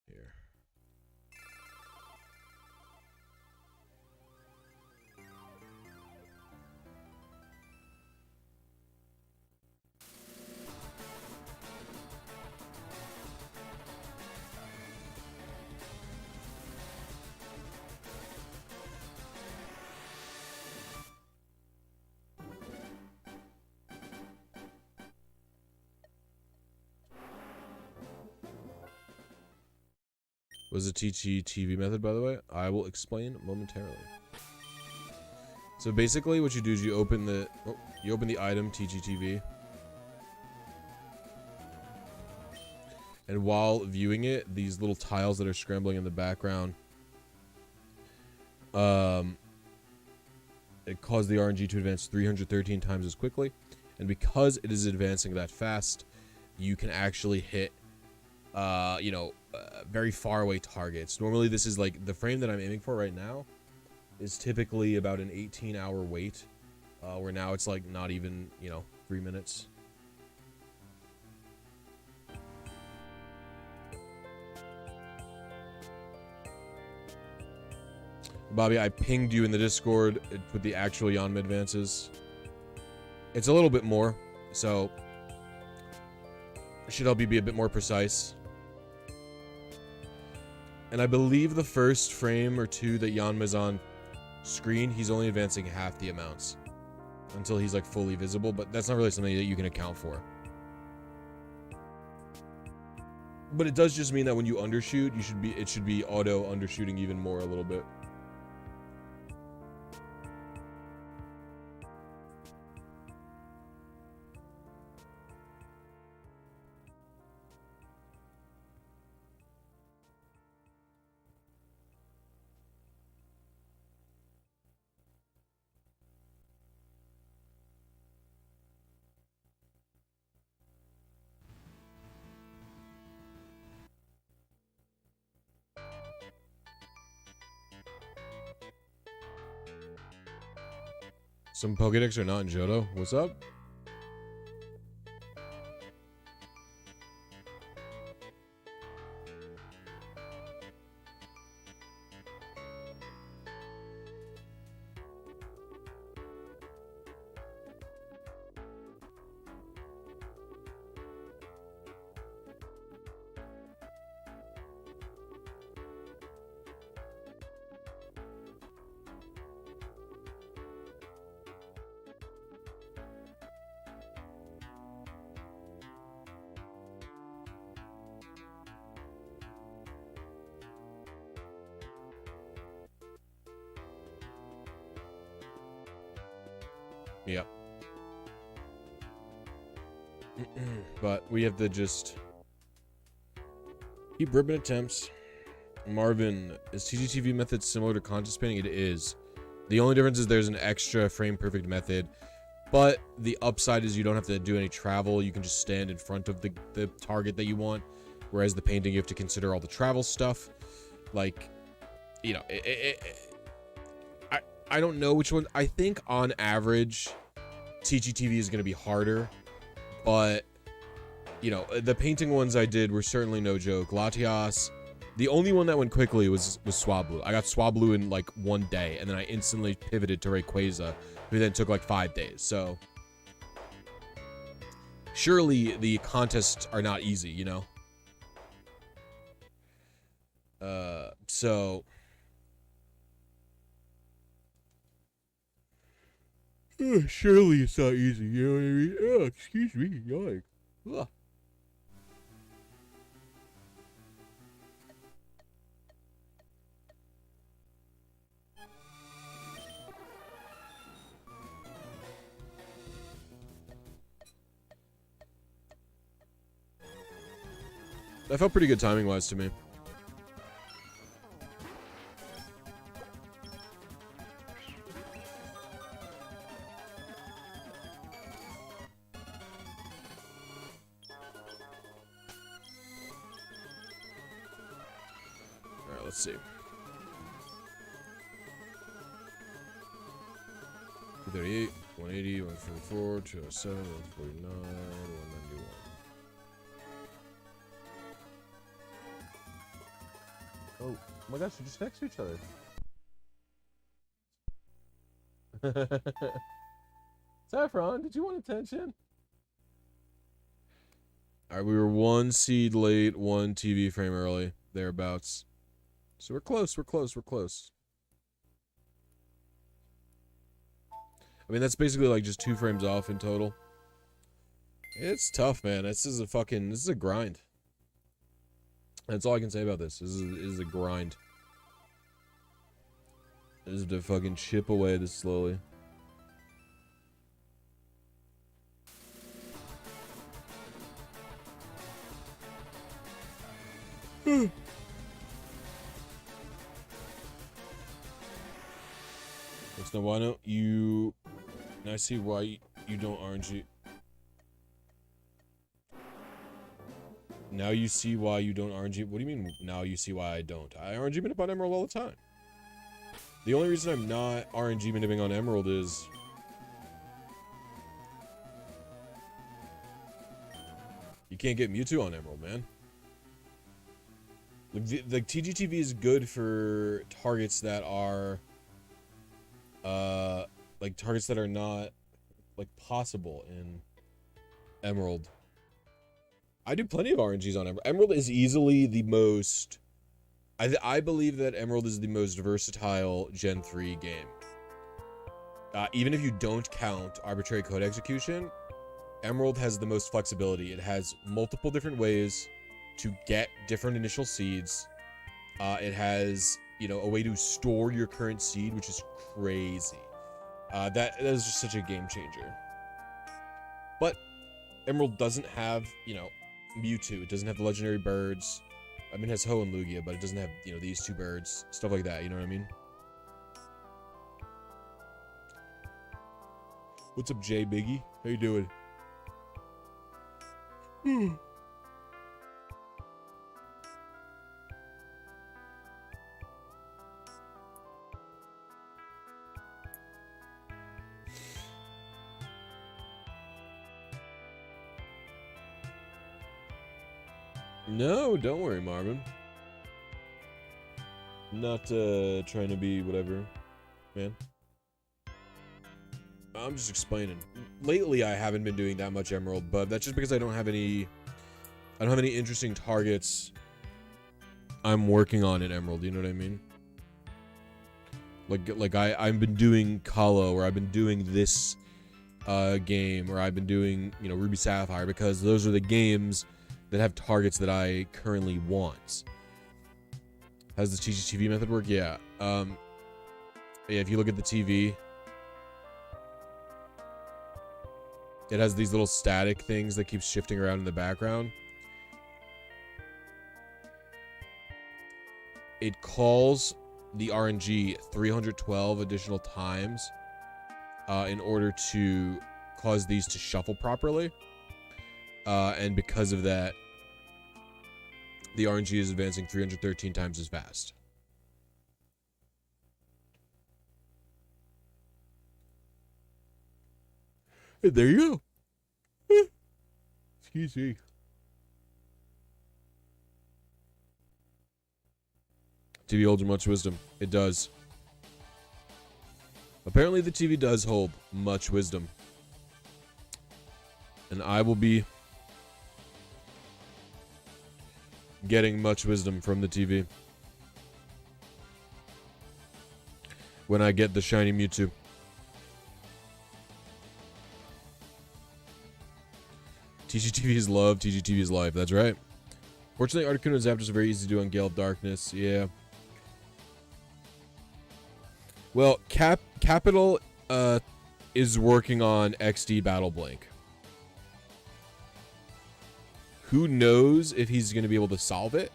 Here. Was the Teachy TV method, by the way? I will explain momentarily. So basically, what you do is you open the item Teachy TV, and while viewing it, these little tiles that are scrambling in the background, it caused the RNG to advance 313 times as quickly, and because it is advancing that fast, you can actually hit, very far away targets. Normally, this is like the frame that I'm aiming for right now is typically about an 18-hour wait, where now it's like not even 3 minutes. Bobby, I pinged you in the Discord with the actual Yanma advances. It's a little bit more, so it should help you be a bit more precise. And I believe the first frame or two that Yanma's on screen, he's only advancing half the amounts until he's like fully visible, but that's not really something that you can account for. But it does just mean that when you undershoot, it should be auto undershooting even more a little bit. Some Pokedex are not in Johto. What's up? Yep. But we have to just keep ripping attempts. Marvin, is TGTV method similar to contest painting? It is. The only difference is there's an extra frame perfect method, but the upside is you don't have to do any travel. You can just stand in front of the target that you want, whereas the painting you have to consider all the travel stuff. Like, you know, I don't know which one. I think on average, Teachy TV is going to be harder, but you know, the painting ones I did were certainly no joke. Latias, the only one that went quickly was Swablu. I got Swablu in like 1 day, and then I instantly pivoted to Rayquaza, who then took like 5 days. So surely the contests are not easy, you know? So surely it's not easy, you know what I mean? Oh, excuse me, yoink. Ugh. That felt pretty good timing-wise to me. Alright, let's see. 238, 180, 144, 207, 149, 191. Oh my gosh, you're just next to each other. Saffron, did you want attention? Alright, we were 1 seed late, 1 TV frame early, thereabouts. So we're close, we're close, we're close. I mean, that's basically like just 2 frames off in total. It's tough, man. This is a grind. That's all I can say about this. This is a grind. This is to fucking chip away this slowly. Let's know why don't you... Now I see why you don't RNG. Now you see why you don't RNG. What do you mean, now you see why I don't? I RNG minip on Emerald all the time. The only reason I'm not RNG minipping on Emerald is... you can't get Mewtwo on Emerald, man. Like, TGTV is good for targets that are... like, targets that are not, like, possible in Emerald. I do plenty of RNGs on Emerald. Emerald is easily the most... I believe that Emerald is the most versatile Gen 3 game. Even if you don't count arbitrary code execution, Emerald has the most flexibility. It has multiple different ways to get different initial seeds. It has, you know, a way to store your current seed, which is crazy. That is just such a game changer. But Emerald doesn't have, you know, Mewtwo. It doesn't have the legendary birds. I mean, it has Ho and Lugia, but it doesn't have, you know, these two birds. Stuff like that, you know what I mean? What's up, Jay Biggie? How you doing? No, don't worry, Marvin. Not trying to be whatever, man. I'm just explaining. Lately, I haven't been doing that much Emerald, but that's just because I don't have any interesting targets I'm working on in Emerald. You know what I mean? Like I've been doing Colo, or I've been doing this game, or I've been doing, you know, Ruby Sapphire, because those are the games that have targets that I currently want. How's the Teachy TV method work? Yeah. Yeah, if you look at the TV, it has these little static things that keep shifting around in the background. It calls the RNG 312 additional times in order to cause these to shuffle properly. And because of that, the RNG is advancing 313 times as fast. And there you go. Excuse me. TV holds much wisdom. It does. Apparently the TV does hold much wisdom. And I will be getting much wisdom from the TV when I get the shiny Mewtwo. Teachy TV is love, Teachy TV is life. That's right. Fortunately, Articuno and Zapdos are very easy to do on Gale of Darkness. Yeah. Well, Capital is working on XD Battle Blink. Who knows if he's going to be able to solve it?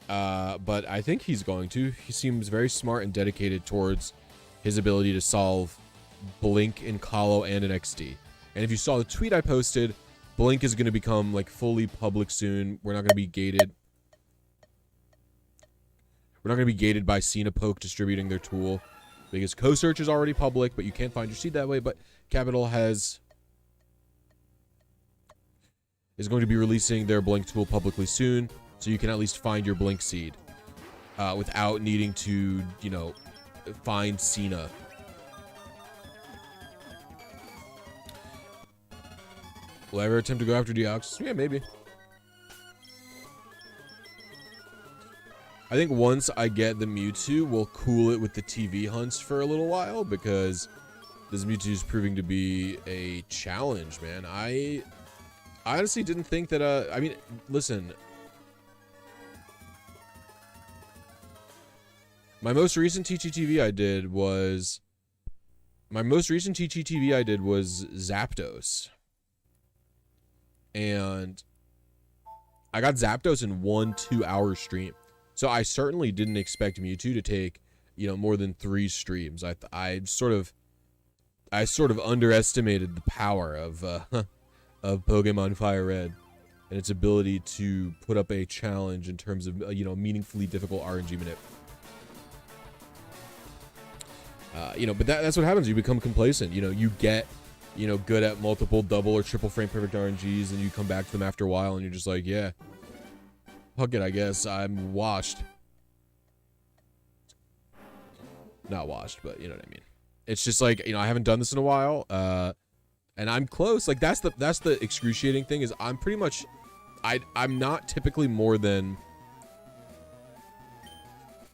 But I think he's going to. He seems very smart and dedicated towards his ability to solve Blink in Colo and in XD. And if you saw the tweet I posted, Blink is going to become like fully public soon. We're not going to be gated. We're not going to be gated by Poke distributing their tool, because co-search is already public, but you can't find your seed that way. But Capital is going to be releasing their Blink tool publicly soon, so you can at least find your Blink seed without needing to, you know, find Cena. Will I ever attempt to go after Deoxys? Yeah, maybe. I think once I get the Mewtwo, we'll cool it with the TV hunts for a little while, because this Mewtwo is proving to be a challenge, man. I honestly didn't think that, I mean, listen. My most recent Teachy TV I did was Zapdos. And I got Zapdos in 1 2-hour stream. So I certainly didn't expect Mewtwo to take, you know, more than 3 streams. I sort of underestimated the power of Pokemon Fire Red and its ability to put up a challenge in terms of, you know, meaningfully difficult RNG manip. You know, but that's what happens. You become complacent. You know, you get, you know, good at multiple double or triple frame perfect RNGs, and you come back to them after a while, and you're just like, yeah, fuck it, I guess I'm washed. Not washed, but you know what I mean. It's just like, you know, I haven't done this in a while, and I'm close. Like that's the excruciating thing, is I'm pretty much, I'm not typically more than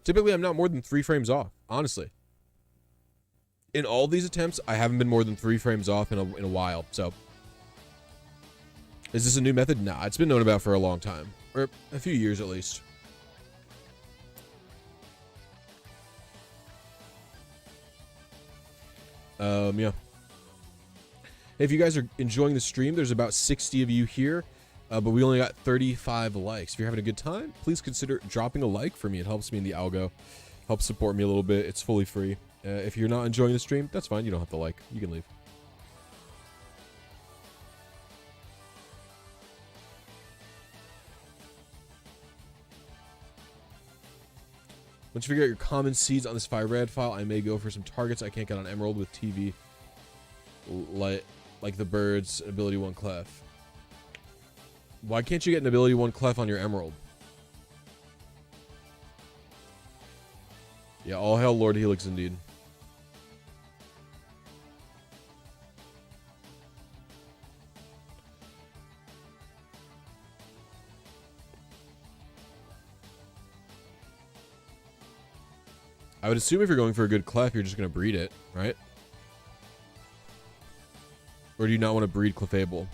3 frames off, honestly. In all these attempts, I haven't been more than 3 frames off in a while, so Is this a new method? Nah, it's been known about for a long time. Or a few years at least. Yeah. If you guys are enjoying the stream, there's about 60 of you here, but we only got 35 likes. If you're having a good time, please consider dropping a like for me. It helps me in the algo, helps support me a little bit. It's fully free. If you're not enjoying the stream, that's fine. You don't have to like. You can leave. Once you figure out your common seeds on this fire red file, I may go for some targets I can't get on Emerald with TV. Like the birds, ability 1 clef. Why can't you get an ability 1 clef on your Emerald? Yeah, all hail Lord Helix indeed. I would assume if you're going for a good clef, you're just going to breed it, right? Or do you not want to breed Clefable?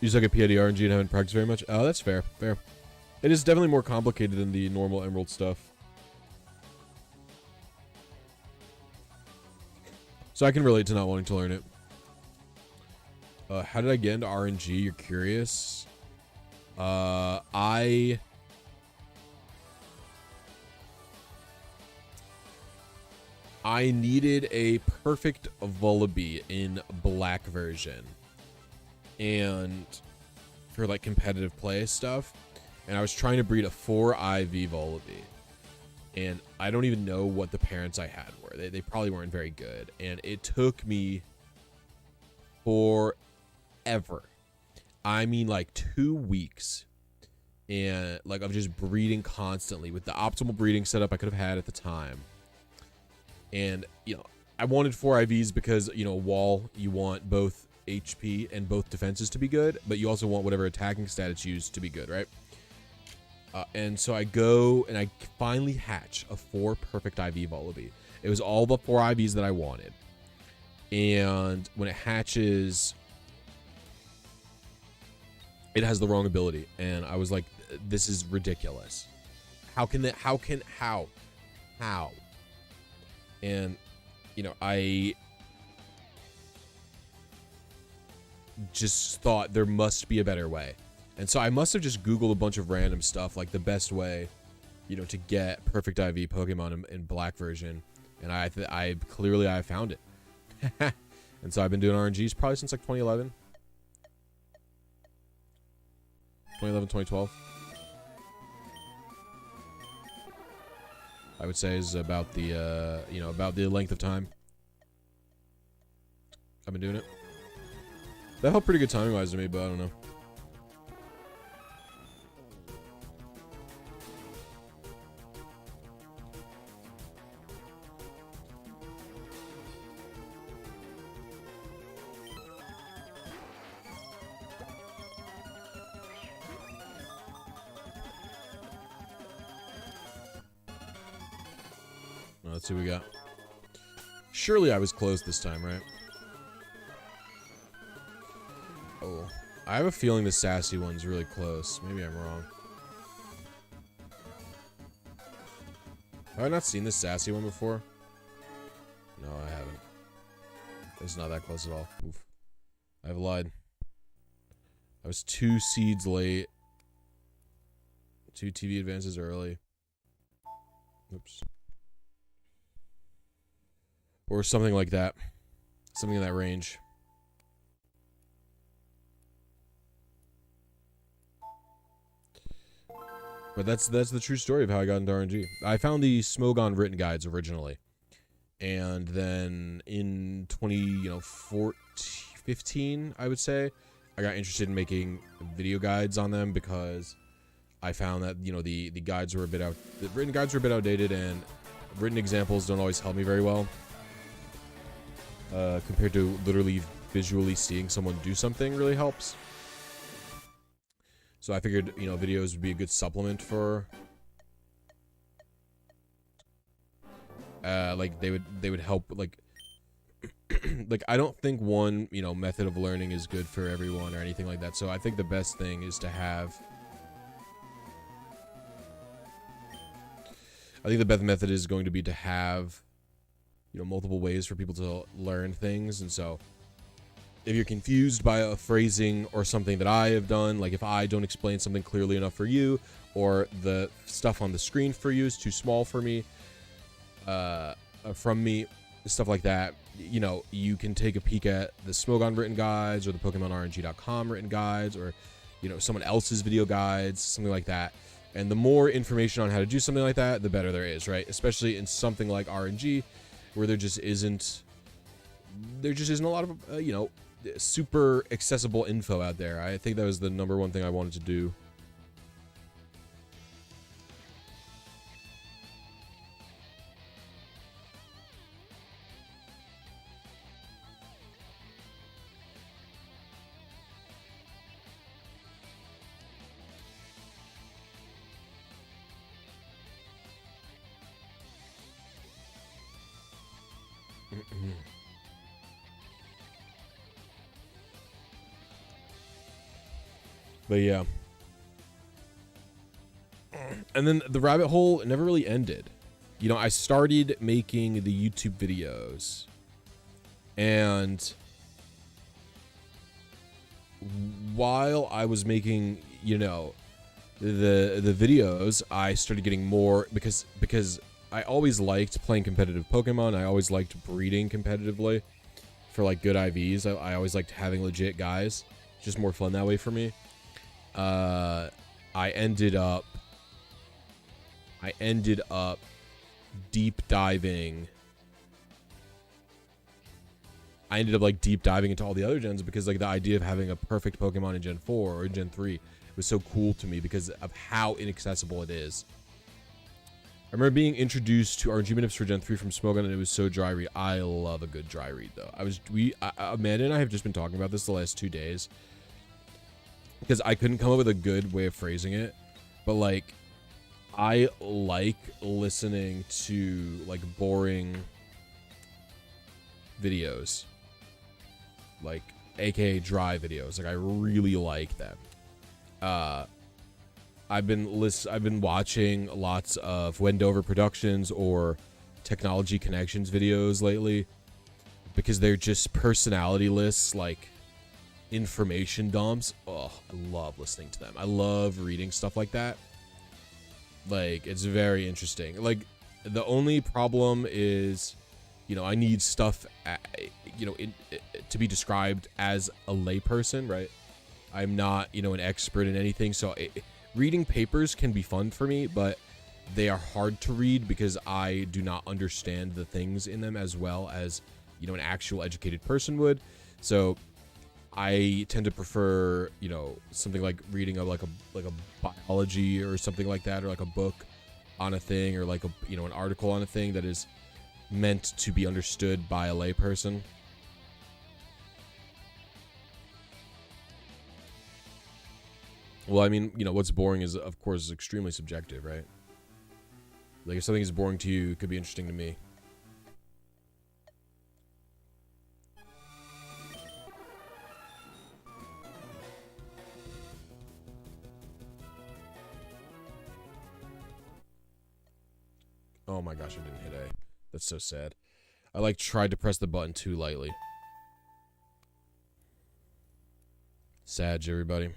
You suck at PID RNG and haven't practiced very much? Oh, that's fair. Fair. It is definitely more complicated than the normal Emerald stuff. So I can relate to not wanting to learn it. How did I get into RNG? You're curious? I needed a perfect Vullaby in black version. And for like competitive play stuff, and I was trying to breed a 4 IV Vullaby, and I don't even know what the parents I had were. They probably weren't very good, and it took me forever. I mean, like 2 weeks, and like of just breeding constantly with the optimal breeding setup I could have had at the time. And you know, I wanted 4 IVs because, you know, wall, you want both HP and both defenses to be good, but you also want whatever attacking stat it's used to be good, right? And so I go and I finally hatch a 4 perfect IV Vullaby. It was all the 4 IVs that I wanted. And when it hatches, it has the wrong ability. And I was like, this is ridiculous. How? And, you know, I just thought there must be a better way. And so I must have just Googled a bunch of random stuff, like the best way, you know, to get perfect IV Pokemon in black version. And I clearly found it. And so I've been doing RNGs probably since like 2011. 2012. I would say is about the, you know, about the length of time I've been doing it. That felt pretty good timing-wise to me, but I don't know. Let's see what we got. Surely I was close this time, right? Oh, I have a feeling the sassy one's really close. Maybe I'm wrong. Have I not seen this sassy one before? No, I haven't. It's not that close at all. Oof. I've lied. I was 2 seeds late. 2 TV advances early. Oops. Or something like that. Something in that range. But that's the true story of how I got into RNG. I found the Smogon written guides originally. And then in 2015, I would say, I got interested in making video guides on them because I found that, you know, the guides were a bit the written guides were a bit outdated, and written examples don't always help me very well compared to literally visually seeing someone do something really helps. So I figured, you know, videos would be a good supplement for like they would help, like like I don't think one, you know, method of learning is good for everyone or anything like that. So I think the best thing is to have, I think the best method is going to be to have, you know, multiple ways for people to learn things. And so if you're confused by a phrasing or something that I have done, like if I don't explain something clearly enough for you, or the stuff on the screen for you is too small for me, from me, stuff like that, you know, you can take a peek at the Smogon written guides or the PokemonRNG.com written guides, or, you know, someone else's video guides, something like that. And the more information on how to do something like that, the better there is, right? Especially in something like RNG, where there just isn't a lot of, you know, super accessible info out there. I think that was the #1 thing I wanted to do. But yeah. And then the rabbit hole never really ended. You know, I started making the YouTube videos, and while I was making, you know, the videos, I started getting more, because I always liked playing competitive Pokemon. I always liked breeding competitively for like good IVs. I always liked having legit guys. Just more fun that way for me. I ended up deep diving. I ended up like deep diving into all the other gens, because like the idea of having a perfect Pokemon in Gen 4 or in Gen 3 was so cool to me because of how inaccessible it is. I remember being introduced to RNG Minips for Gen 3 from Smogon, and it was so dry read. I love a good dry read though. Amanda and I have just been talking about this the last 2 days, because I couldn't come up with a good way of phrasing it, but like I like listening to like boring videos, like aka dry videos. Like I really like them. I've been watching lots of Wendover Productions or Technology Connections videos lately, because they're just personality lists, like information dumps. Oh, I love listening to them. I love reading stuff like that. Like, it's very interesting. Like, the only problem is, you know, I need stuff, you know, to be described as a layperson, right? I'm not, you know, an expert in anything, so reading papers can be fun for me, but they are hard to read because I do not understand the things in them as well as, you know, an actual educated person would. So I tend to prefer, you know, something like reading like a biology or something like that, or like a book on a thing, or like a, you know, an article on a thing that is meant to be understood by a layperson. Well, I mean, you know, what's boring is, of course, extremely subjective, right? Like, if something is boring to you, it could be interesting to me. Oh my gosh, I didn't hit A. That's so sad. I, like, tried to press the button too lightly. Sag, everybody.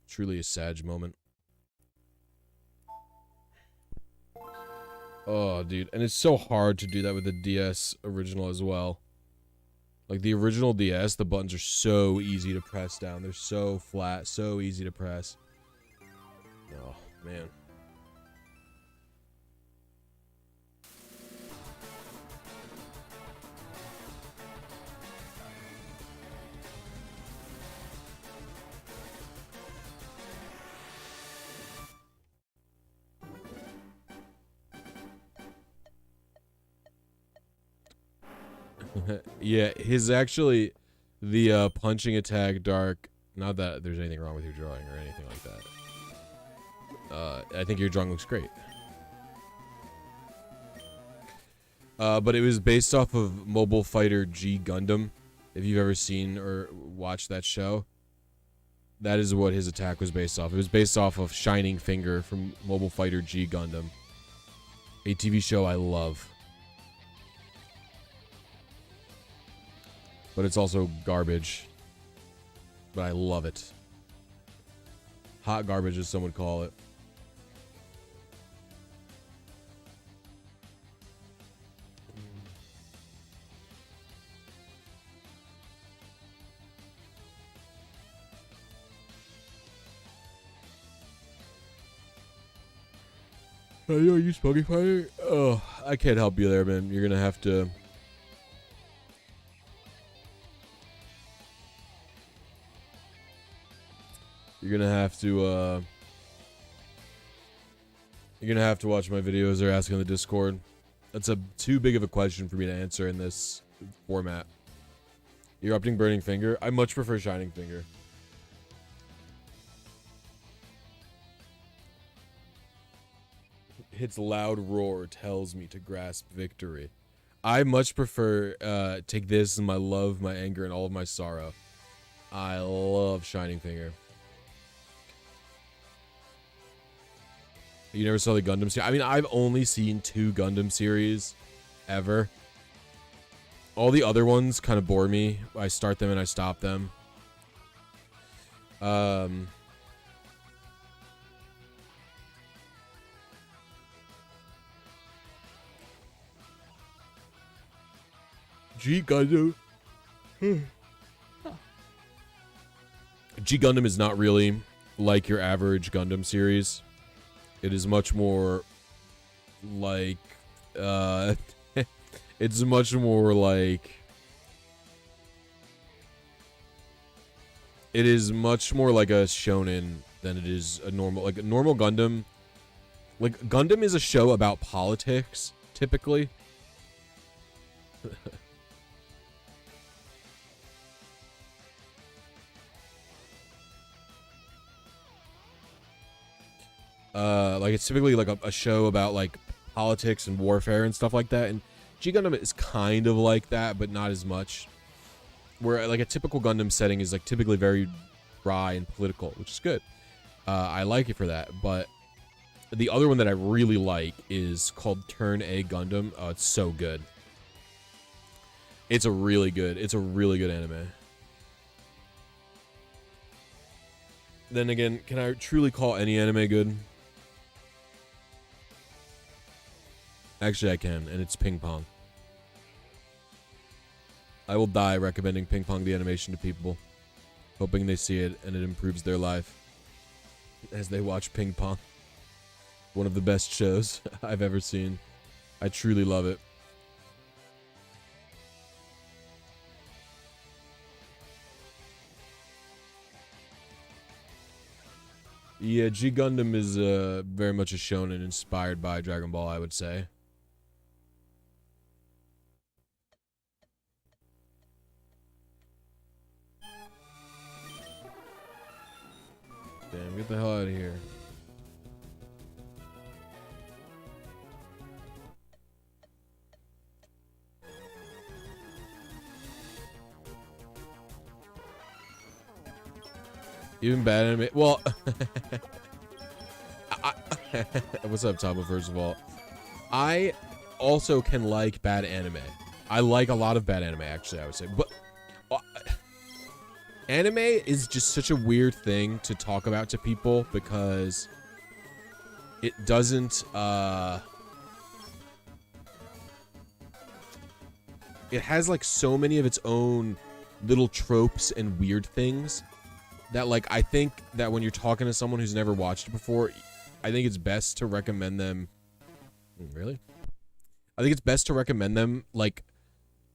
Truly a Sag moment. Oh, dude. And it's so hard to do that with the DS original as well. Like, the original DS, the buttons are so easy to press down. They're so flat, so easy to press. Oh, man. Yeah, his actually the punching attack dark. Not that there's anything wrong with your drawing or anything like that. I think your drawing looks great. But it was based off of Mobile Fighter G Gundam. If you've ever seen or watched that show, that is what his attack was based off. It was based off of Shining Finger from Mobile Fighter G Gundam, a TV show I love. But it's also garbage. But I love it. Hot garbage, as some would call it. You don't use Pokefinder? Oh, I can't help you there, man. You're gonna have to... You're gonna have to watch my videos or ask on the Discord. That's too big of a question for me to answer in this format. Erupting Burning Finger? I much prefer Shining Finger. Its loud roar tells me to grasp victory. I much prefer take this and my love, my anger, and all of my sorrow. I love Shining Finger. You never saw the Gundam series? I mean, I've only seen 2 Gundam series ever. All the other ones kind of bore me. I start them and I stop them. G Gundam. G Gundam is not really like your average Gundam series. It is much more like, it's much more like, it is much more like a shonen than it is a normal, like a normal Gundam. Like, Gundam is a show about politics, typically. Like it's typically like a show about like politics and warfare and stuff like that, and G Gundam is kind of like that, but not as much. Where like a typical Gundam setting is like typically very dry and political, which is good. I like it for that, but the other one that I really like is called Turn A Gundam. Oh, it's so good. It's a really good anime. Then again, can I truly call any anime good? Actually, I can, and it's Ping Pong. I will die recommending Ping Pong the animation to people, hoping they see it and it improves their life as they watch Ping Pong. One of the best shows I've ever seen. I truly love it. Yeah, G Gundam is very much a shonen inspired by Dragon Ball, I would say. Damn, get the hell out of here. Even bad anime. Well, what's up, Tabo? First of all, I also can like bad anime. I like a lot of bad anime, actually, I would say. But anime is just such a weird thing to talk about to people because it doesn't. It has like so many of its own little tropes and weird things that like I think that when you're talking to someone who's never watched it before, I think it's best to recommend them. Really? I think it's best to recommend them like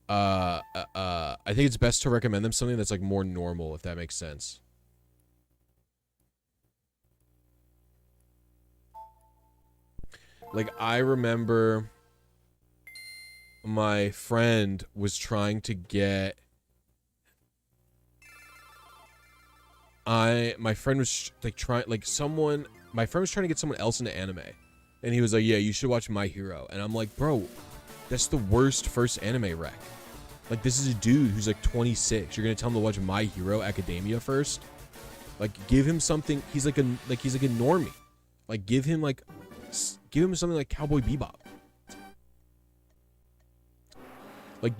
I think it's best to recommend them something that's like more normal, if that makes sense. Like I remember my friend was trying to get my friend was like trying to get someone else into anime, and he was like, yeah, you should watch My Hero. And I'm like, bro, that's the worst first anime rec. Like, this is a dude who's like 26. You're gonna tell him to watch My Hero Academia first? Like, give him something. He's like a normie. Like, give him something like Cowboy Bebop. Like,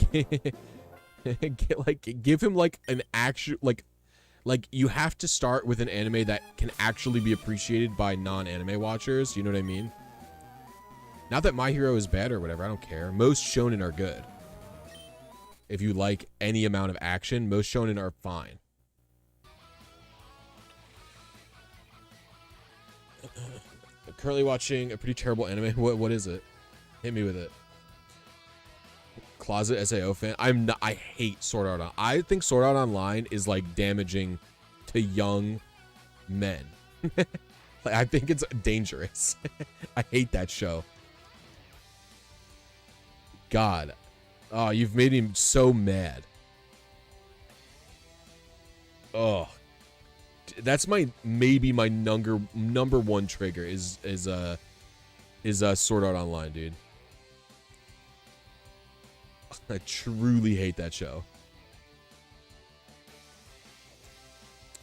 give him like an actual like you have to start with an anime that can actually be appreciated by non-anime watchers. You know what I mean? Not that My Hero is bad or whatever. I don't care. Most shonen are good. If you like any amount of action, most shonen are fine. I'm currently watching a pretty terrible anime. What is it? Hit me with it. Closet SAO fan. I hate Sword Art Online. I think Sword Art Online is like damaging to young men. Like, I think it's dangerous. I hate that show. God. Oh, you've made him so mad. Oh. That's maybe my number one trigger is Sword Art Online, dude. I truly hate that show.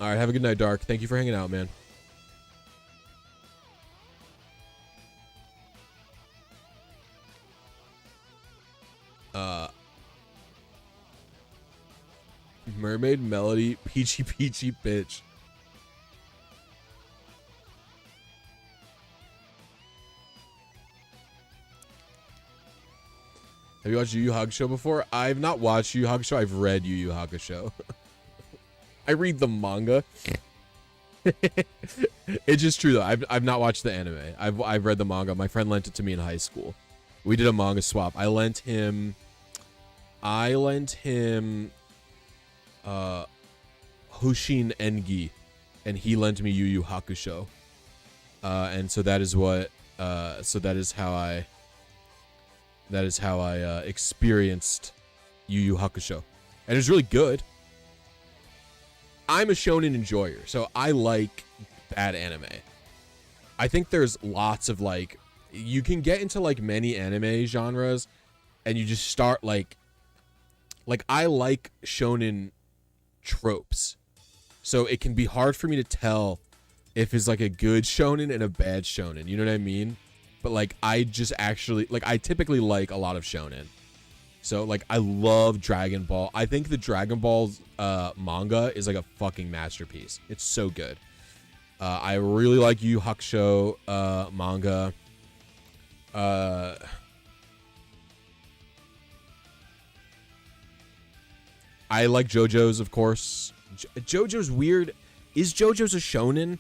All right, have a good night, Dark. Thank you for hanging out, man. Mermaid Melody, Peachy Peachy Bitch. Have you watched Yu Yu Hakusho before? I've not watched Yu Yu Hakusho. I've read Yu Yu Hakusho. I read the manga. It's just true though. I've not watched the anime. I've read the manga. My friend lent it to me in high school. We did a manga swap. I lent him Hoshin Engi, and he lent me Yu Yu Hakusho. And so that is what that is how I experienced Yu Yu Hakusho. And it was really good. I'm a shonen enjoyer, so I like bad anime. I think there's lots of like, you can get into like many anime genres and you just start like I like shonen tropes. So it can be hard for me to tell if it's like a good shonen and a bad shonen. You know what I mean? But like, I just actually, like, I typically like a lot of shonen. So like, I love Dragon Ball. I think the Dragon Ball's manga is like a fucking masterpiece. It's so good. I really like Yu Yu Hakusho manga. I like JoJo's, of course. JoJo's weird. Is JoJo's a shonen?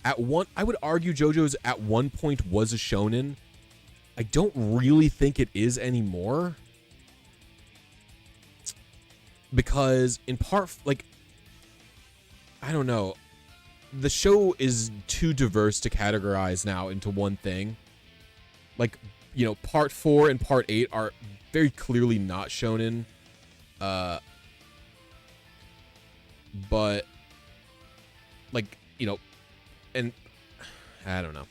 I would argue JoJo's at one point was a shonen. I don't really think it is anymore. Because in part, like, I don't know. The show is too diverse to categorize now into one thing. Like, you know, part 4 and part 8 are very clearly not shonen. But, like, you know, and I don't know.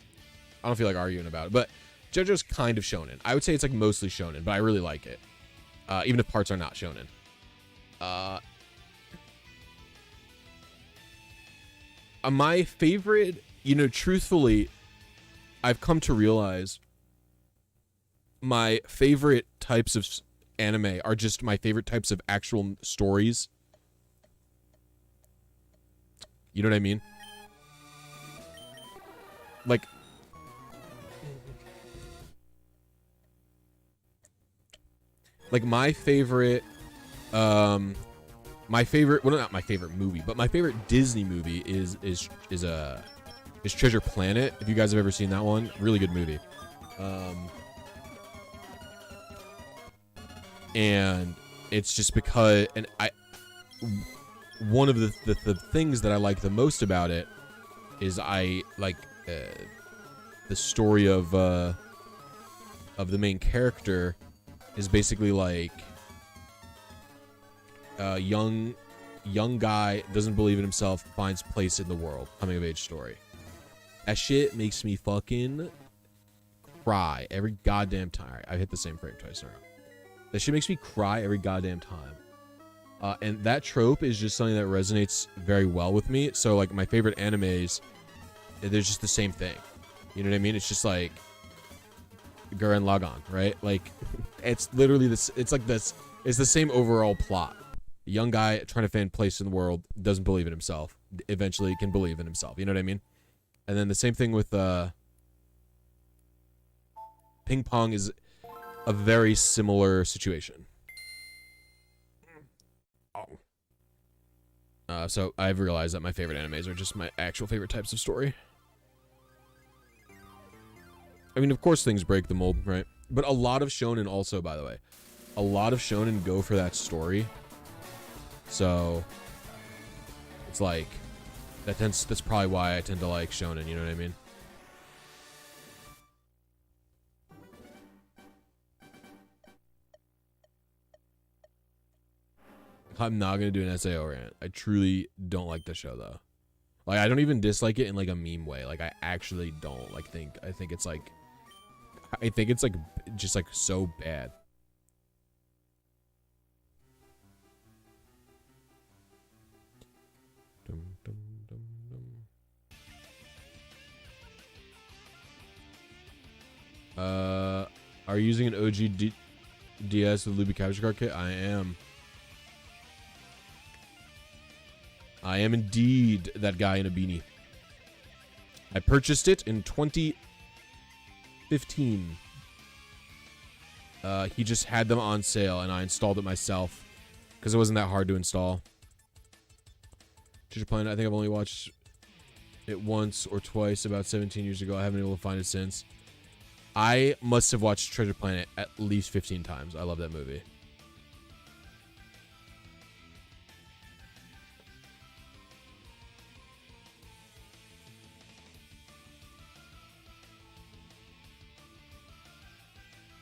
I don't feel like arguing about it. But JoJo's kind of shonen. I would say it's like mostly shonen, but I really like it. Even if parts are not shonen. My favorite, you know, truthfully, I've come to realize my favorite types of anime are just my favorite types of actual stories. You know what I mean? Like, my favorite, well, not my favorite movie, but my favorite Disney movie is Treasure Planet. If you guys have ever seen that one, really good movie. And it's just because, and one of the things that I like the most about it is I like the story of the main character is basically like a young guy doesn't believe in himself, finds place in the world, coming of age story. That shit makes me fucking cry every goddamn time. I hit the same frame twice in a row. That shit makes me cry every goddamn time. And that trope is just something that resonates very well with me. So like my favorite animes, they're just the same thing. You know what I mean? It's just like Gurren Lagann, right? Like it's literally this. It's like this. It's the same overall plot. A young guy trying to find place in the world, doesn't believe in himself. Eventually can believe in himself. You know what I mean? And then the same thing with Ping Pong is a very similar situation. So I've realized that my favorite animes are just my actual favorite types of story. I mean, of course things break the mold, right? But a lot of shonen also, by the way. A lot of shonen go for that story. So it's like that's probably why I tend to like shonen, you know what I mean? I'm not gonna do an SAO rant. I truly don't like the show though. Like I don't even dislike it in like a meme way. Like I actually don't like I think it's like just like so bad. Are you using an OG DS with Luby Capture Card Kit? I am. I am indeed that guy in a beanie. I purchased it in 2015. He just had them on sale, and I installed it myself because it wasn't that hard to install. Treasure Planet, I think I've only watched it once or twice about 17 years ago. I haven't been able to find it since. I must have watched Treasure Planet at least 15 times. I love that movie.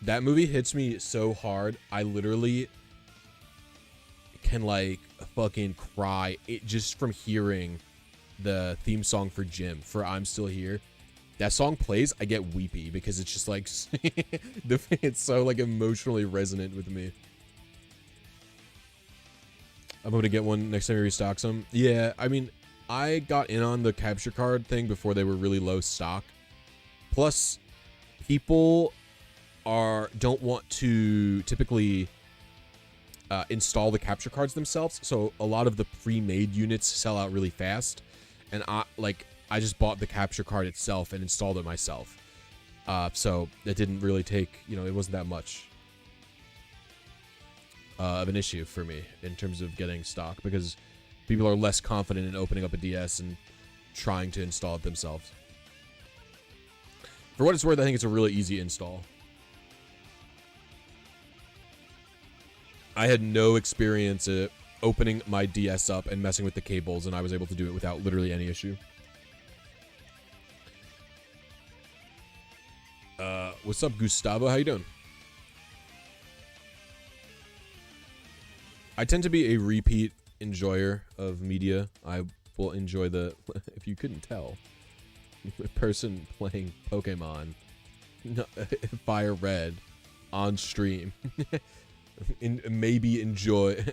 That movie hits me so hard, I literally can like fucking cry just from hearing the theme song for Jim, for I'm Still Here. That song plays, I get weepy because it's just like, it's so like emotionally resonant with me. I'm going to get one next time he restocks them. Yeah, I mean, I got in on the capture card thing before they were really low stock. Plus, people don't want to typically install the capture cards themselves, so a lot of the pre-made units sell out really fast, and I just bought the capture card itself and installed it myself, so it didn't really take, it wasn't that much of an issue for me in terms of getting stock, because people are less confident in opening up a DS and trying to install it themselves. For what it's worth, I think it's a really easy install. I had no experience opening my DS up and messing with the cables, and I was able to do it without literally any issue. What's up, Gustavo? How you doing? I tend to be a repeat enjoyer of media. I will enjoy if you couldn't tell, a person playing Pokemon Fire Red on stream. maybe enjoys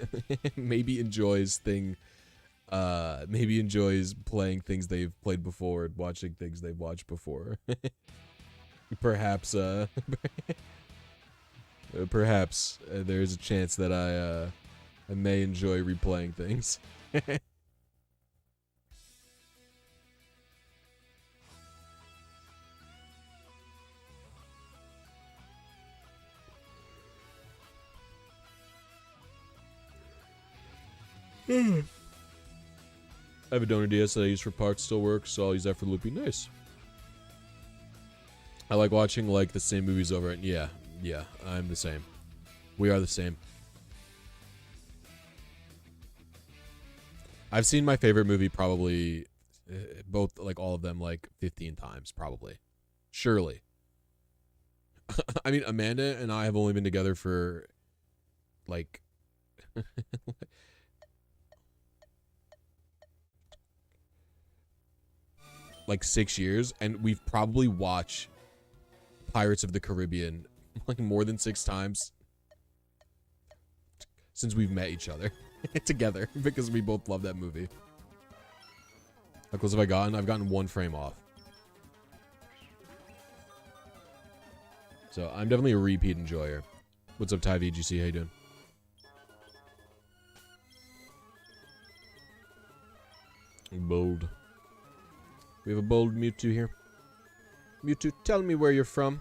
playing things they've played before and watching things they've watched before. Perhaps there's a chance that I may enjoy replaying things. I have a donor DS that I use for parts, still works, so I'll use that for looping. Nice. I like watching like the same movies over and yeah, I'm the same. We are the same. I've seen my favorite movie probably both, like all of them, like 15 times probably. Surely. I mean, Amanda and I have only been together for, like, like 6 years, and we've probably watched Pirates of the Caribbean like more than 6 times since we've met each other together because we both love that movie. How close have I gotten? I've gotten 1 frame off. So I'm definitely a repeat enjoyer. What's up, Ty VGC? How you doing? Bold. We have a bold Mewtwo here. Mewtwo, tell me where you're from.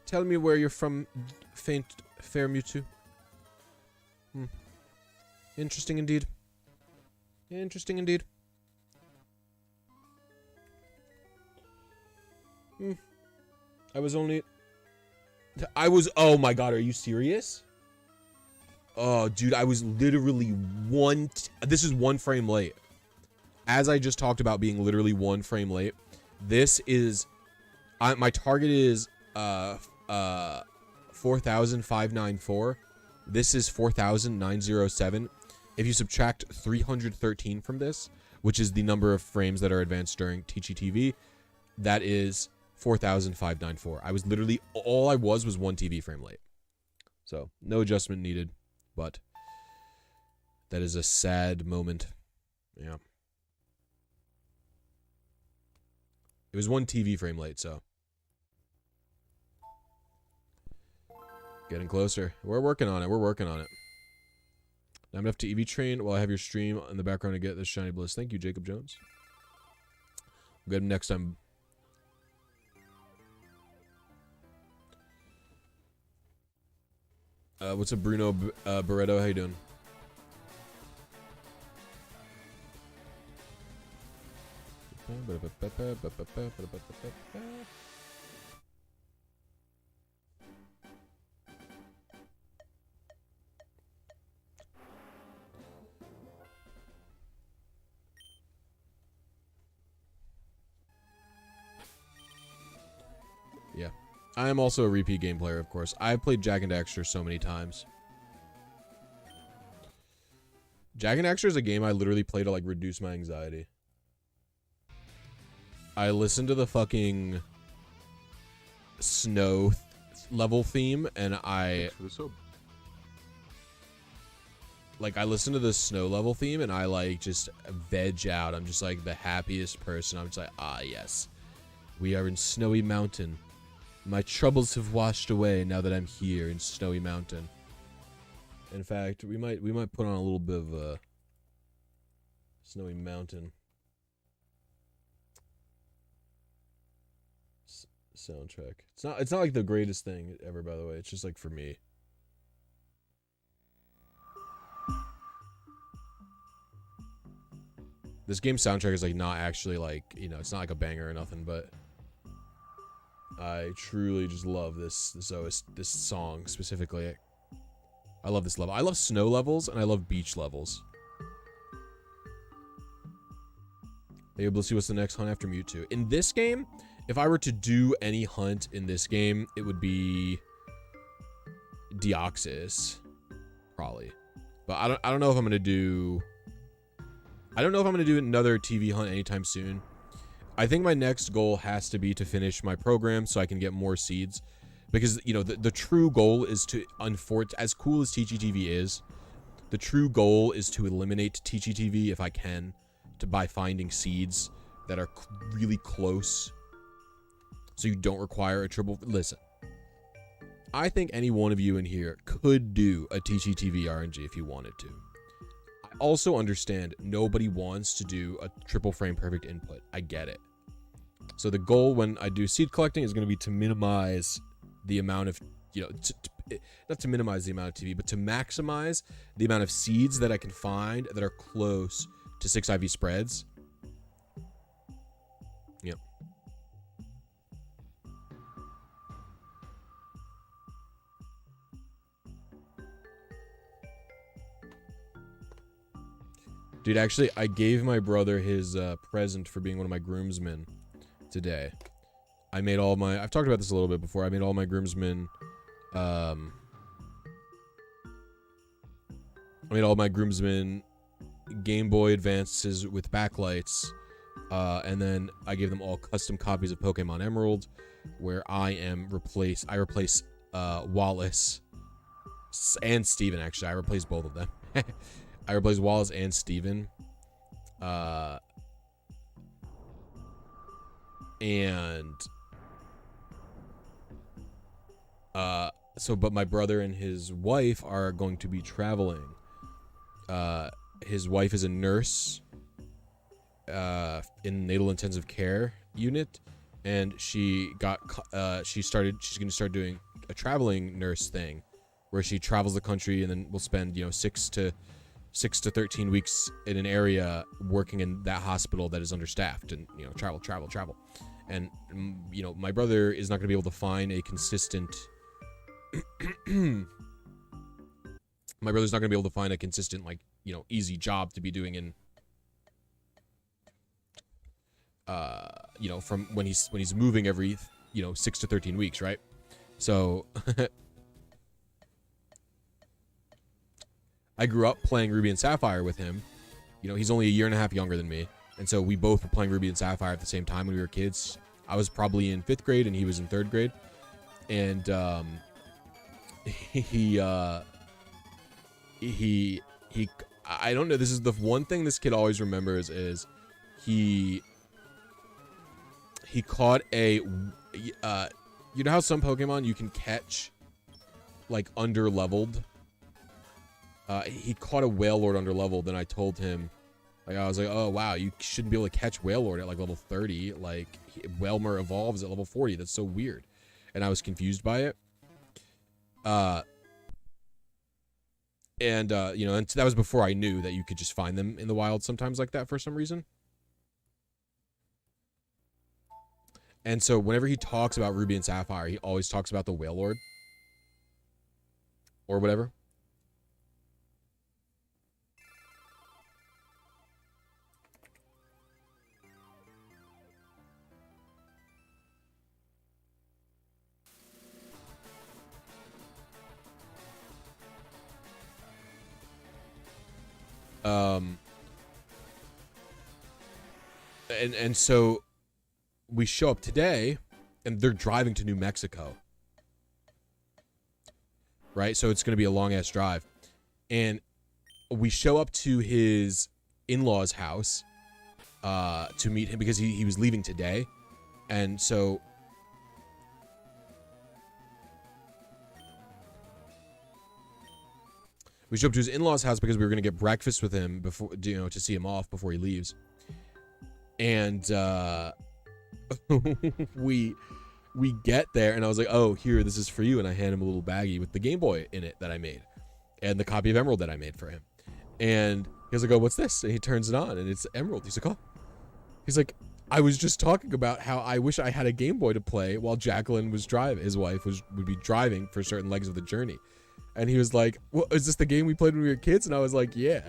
Tell me where you're from, faint, fair Mewtwo. Interesting indeed. Interesting indeed. Oh my god, are you serious? Oh, dude, I was literally this is 1 frame late. As I just talked about being literally 1 frame late, this is, my target is, 4,594. This is 4,907. If you subtract 313 from this, which is the number of frames that are advanced during Teachy TV, that is 4,594. I was literally, all I was 1 TV frame late. So, no adjustment needed, but that is a sad moment. Yeah. It was 1 TV frame late, so. Getting closer. We're working on it. We're working on it. Now I'm enough to EV train while I have your stream in the background to get this shiny bliss. Thank you, Jacob Jones. We'll get him next time. What's up, Bruno Barreto? How you doing? Yeah. I am also a repeat game player, of course. I've played Jak and Daxter so many times. Jak and Daxter is a game I literally play to, like, reduce my anxiety. I listen to the fucking snow level theme, and I listen to the snow level theme, and I, like, just veg out. I'm just, like, the happiest person. I'm just like, ah, yes. We are in Snowy Mountain. My troubles have washed away now that I'm here in Snowy Mountain. In fact, we might put on a little bit of a Snowy Mountain soundtrack. It's not like the greatest thing ever, by the way. It's just like for me. This game's soundtrack is like not actually like, you know, it's not like a banger or nothing, but I truly just love this song specifically. I love this level. I love snow levels and I love beach levels. Hey, Blissy, what's the next hunt after Mewtwo? In this game, if I were to do any hunt in this game, it would be Deoxys, probably. But I don't know if I'm gonna do. I don't know if I'm gonna do another TV hunt anytime soon. I think my next goal has to be to finish my program so I can get more seeds. Because, you know, the true goal is to, as cool as Teachy TV is, the true goal is to eliminate Teachy TV if I can, by finding seeds that are really close. So you don't require a triple. Listen, I think any one of you in here could do a Teachy TV RNG if you wanted to. I also understand nobody wants to do a triple frame perfect input. I get it. So the goal when I do seed collecting is going to be to minimize the amount of, you know, not to minimize the amount of TV, but to maximize the amount of seeds that I can find that are close to 6 IV spreads. Yep. Dude, actually, I gave my brother his present for being one of my groomsmen today. I made all my... I've talked about this a little bit before. I made all my groomsmen... I made all my groomsmen Game Boy Advances with backlights. And then I gave them all custom copies of Pokemon Emerald, where I replace Wallace and Steven, actually. I replaced both of them. I replaced Wallace and Steven. But my brother and his wife are going to be traveling. His wife is a nurse in natal intensive care unit, and she's going to start doing a traveling nurse thing where she travels the country and then will spend 6 to 13 weeks in an area working in that hospital that is understaffed, and travel. And my brother is not going to be able to find a consistent my brother's not going to be able to find a consistent, easy job to be doing in from when he's moving every 6 to 13 weeks, right? So I grew up playing Ruby and Sapphire with him. He's only a year and a half younger than me, and so we both were playing Ruby and Sapphire at the same time when we were kids. I was probably in 5th grade and he was in 3rd grade, and I don't know, this is the one thing this kid always remembers is he caught a you know how some Pokemon you can catch under leveled. He caught a Wailord under leveled, and I told him, I was like, oh wow, you shouldn't be able to catch Wailord at level 30. Wailmer evolves at level 40. That's so weird, and I was confused by it. And that was before I knew that you could just find them in the wild sometimes like that for some reason. And so whenever he talks about Ruby and Sapphire, he always talks about the Wailord or whatever. And so we show up today, and they're driving to New Mexico, right? So it's going to be a long-ass drive. And we show up to his in-laws' house to meet him because he was leaving today. And so we show up to his in-laws' house because we were going to get breakfast with him before, to see him off before he leaves. And we get there, and I was like, oh, here, this is for you. And I hand him a little baggie with the Game Boy in it that I made, and the copy of Emerald that I made for him. And he was like, oh, what's this? And he turns it on, and it's Emerald. He's like, oh. He's like, I was just talking about how I wish I had a Game Boy to play while Jacqueline was driving. His wife would be driving for certain legs of the journey. And he was like, well, is this the game we played when we were kids? And I was like, yeah.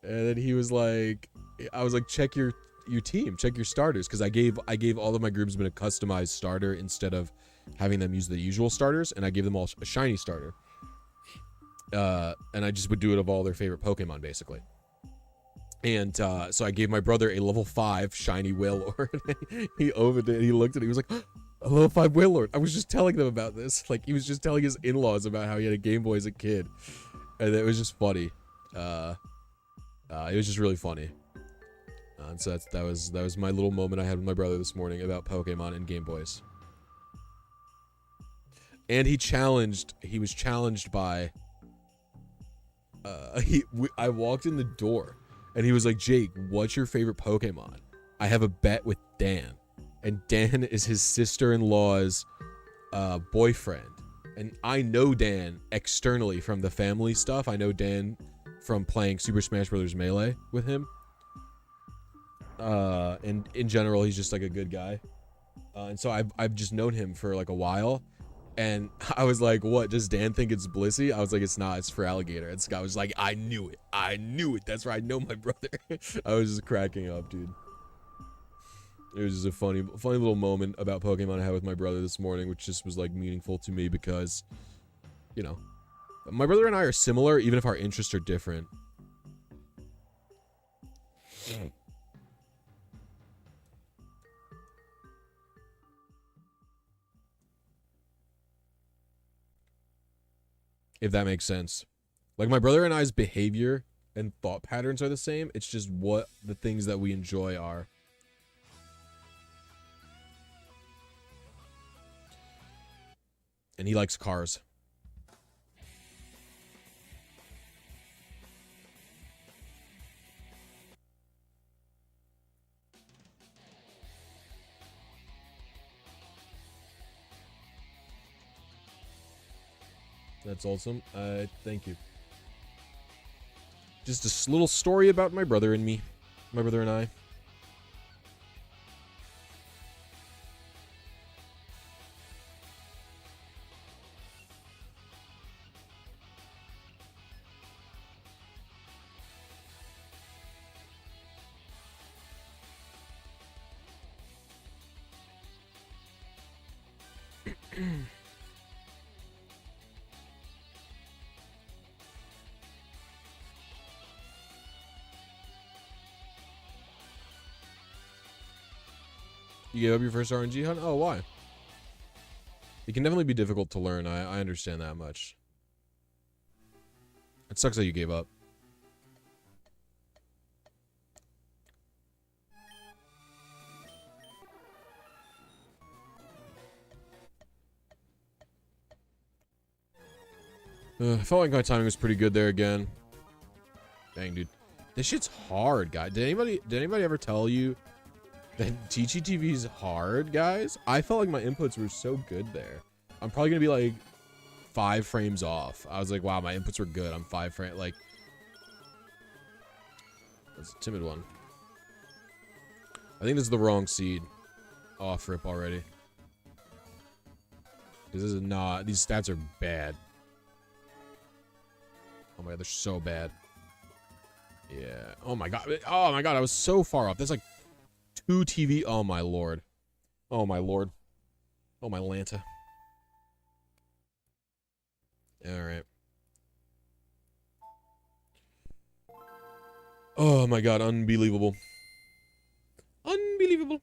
And then he was like, I was like, check your team, check your starters, because I gave all of my groomsmen a customized starter instead of having them use the usual starters, and I gave them all a shiny starter. And I just would do it of all their favorite Pokemon, basically. And so I gave my brother a level 5 shiny Wailord. He opened it, he looked at it, he was like, a level 5 Wailord. I was just telling them about this. He was just telling his in-laws about how he had a Game Boy as a kid. And it was just funny. It was just really funny. And so that was my little moment I had with my brother this morning about Pokemon and Game Boys. And he was challenged by I walked in the door and he was like, Jake, what's your favorite Pokemon? I have a bet with Dan. And Dan is his sister-in-law's boyfriend. And I know Dan externally from the family stuff. I know Dan from playing Super Smash Bros. Melee with him. And in general, he's just like a good guy. And so I've just known him for like a while. And I was like, what, does Dan think it's Blisy? I was like, it's not, it's for alligator. And Scott was like, I knew it. I knew it. That's right. I know my brother. I was just cracking up, dude. It was just a funny little moment about Pokemon I had with my brother this morning, which just was like meaningful to me because, you know, my brother and I are similar, even if our interests are different. If that makes sense. Like, my brother and I's behavior and thought patterns are the same. It's just what the things that we enjoy are. And he likes cars. That's awesome. Thank you. Just a little story about my brother and me. My brother and I. You gave up your first RNG hunt? Oh, why? It can definitely be difficult to learn. I understand that much. It sucks that you gave up. I felt like my timing was pretty good there again. Dang, dude. This shit's hard, guy. Did anybody ever tell you that Teachy TV is hard, guys? I felt like my inputs were so good there. I'm probably gonna be like 5 frames off. I was like, wow, my inputs were good. I'm 5 frames. Like, that's a timid one. I think this is the wrong seed. Off rip already. This is not. These stats are bad. Oh my god, they're so bad. Yeah. Oh my god. Oh my god, I was so far off. That's like 2 TV. Oh my lord. Oh my lord. Oh my Lanta. Alright. Oh my god, unbelievable. Unbelievable.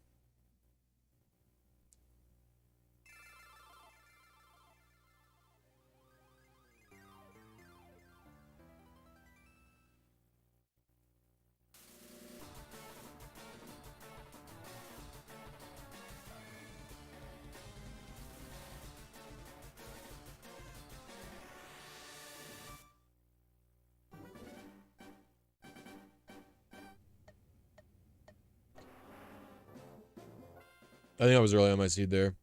I think I was early on my seed there.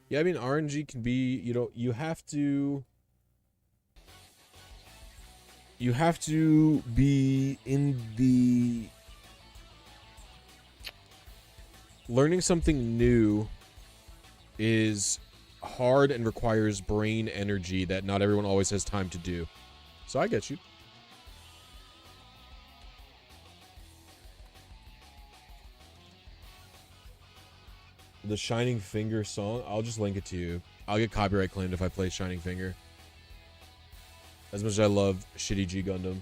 Yeah, I mean, RNG can be, you know, you have to be in the learning something new is hard and requires brain energy that not everyone always has time to do. So I get you. The Shining Finger song, I'll just link it to you. I'll get copyright claimed if I play Shining Finger. As much as I love shitty G Gundam.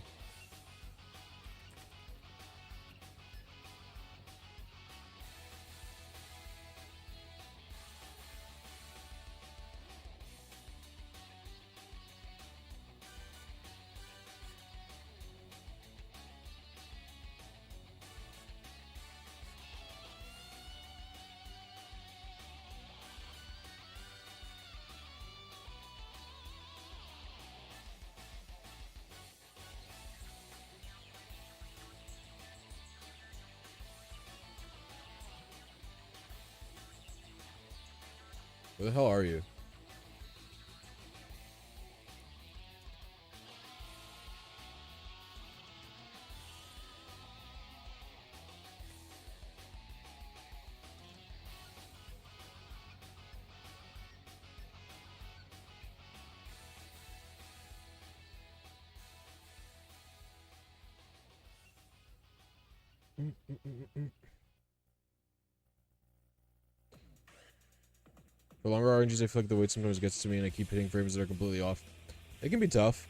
Where the hell are you? For longer RNGs, I feel like the weight sometimes gets to me and I keep hitting frames that are completely off. It can be tough.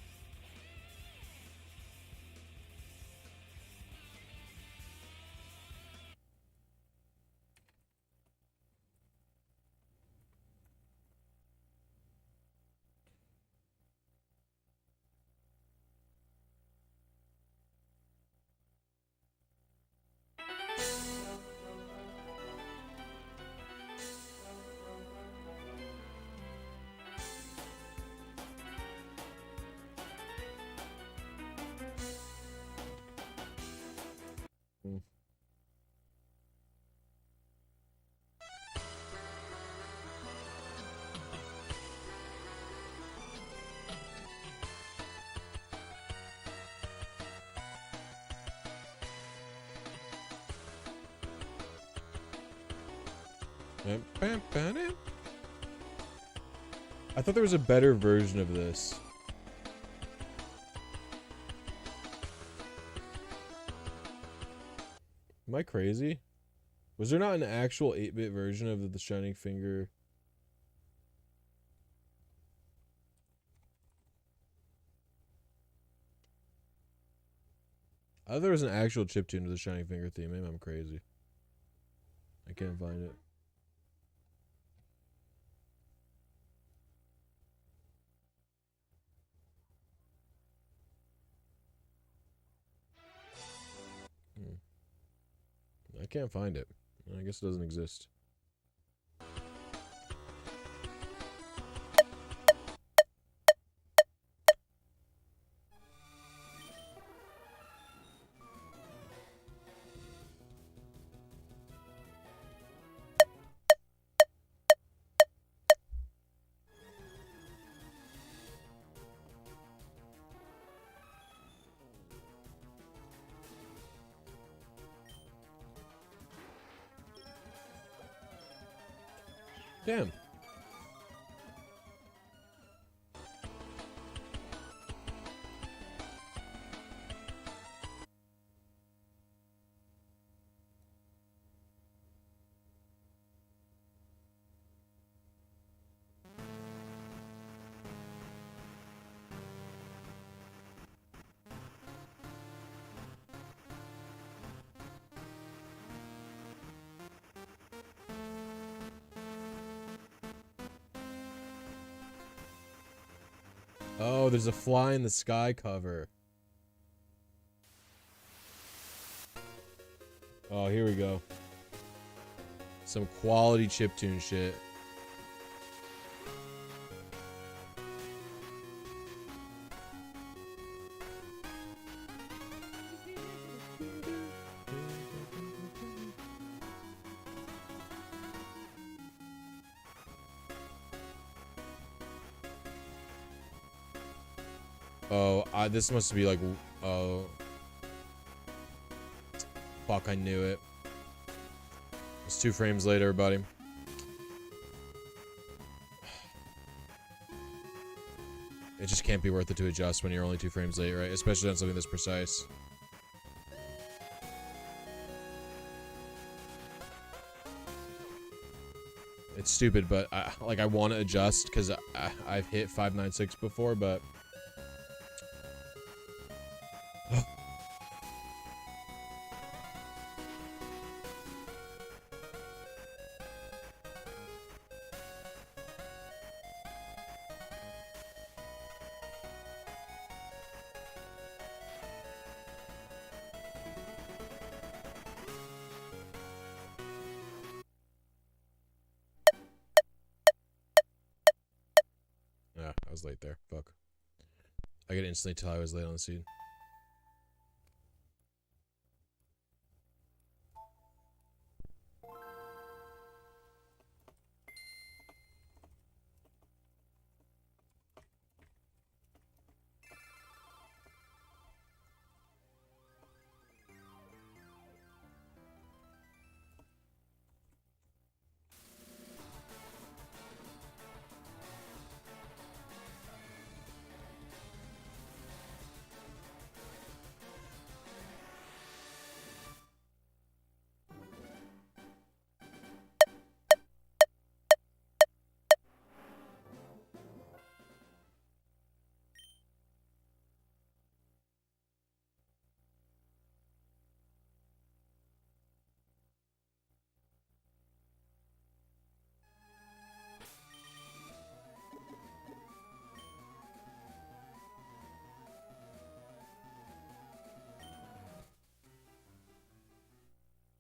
I thought there was a better version of this. Am I crazy? Was there not an actual 8-bit version of the Shining Finger? I thought there was an actual chiptune to the Shining Finger theme. Maybe I'm crazy. I can't find it. I can't find it. I guess it doesn't exist. Damn. Oh, there's a fly in the sky cover. Oh, here we go. Some quality chiptune shit. Oh, this must be like, oh. Fuck, I knew it. It's 2 frames later, buddy. It just can't be worth it to adjust when you're only 2 frames late, right? Especially on something this precise. It's stupid, but I want to adjust because I've hit 596 before, but... I was late there. Fuck. I could instantly tell I was late on the seed.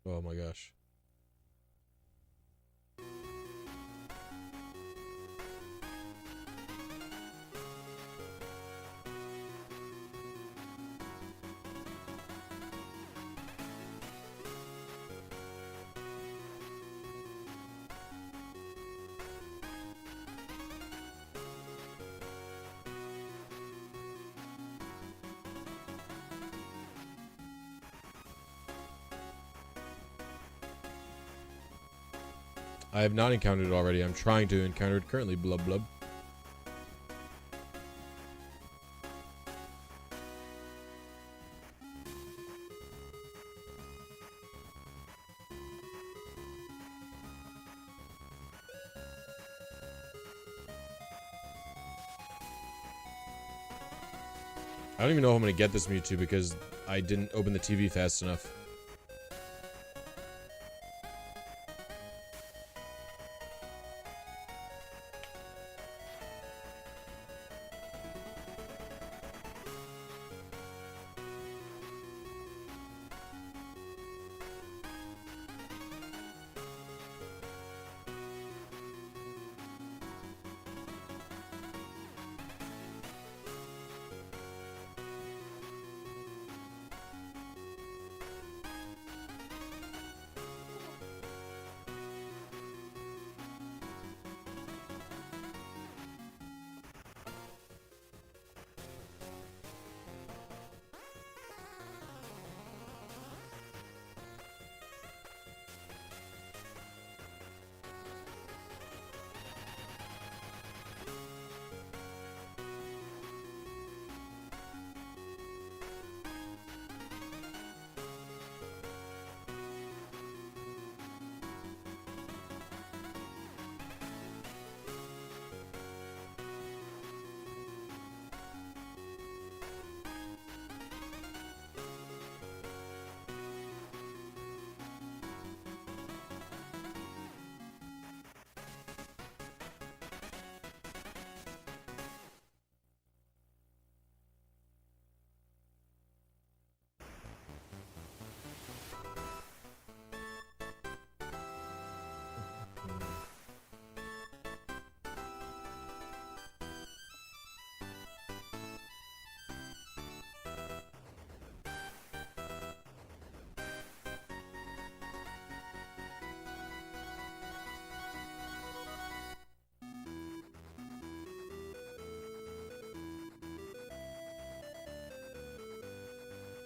Oh my gosh. I have not encountered it already. I'm trying to encounter it currently. Blub blub. I don't even know if I'm going to get this Mewtwo because I didn't open the TV fast enough.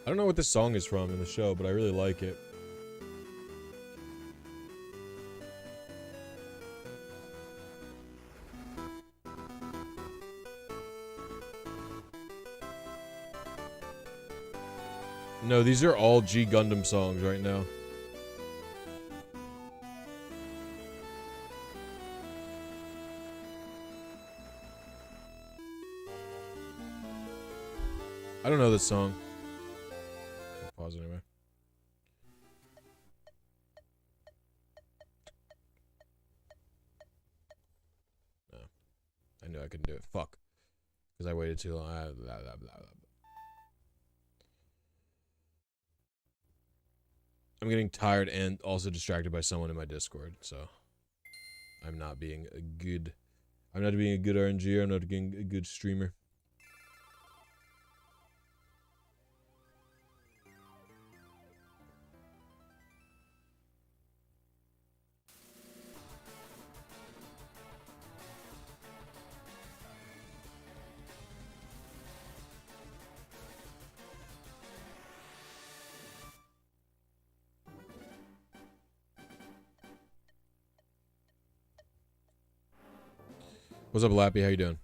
I don't know what this song is from in the show, but I really like it. No, these are all G Gundam songs right now. I don't know this song. Pause anyway. No. I knew I couldn't do it. Fuck. Because I waited too long. Blah, blah, blah, blah. I'm getting tired and also distracted by someone in my Discord, so I'm not being a good RNGer, I'm not being a good streamer. What's up, Lappy? How you doing?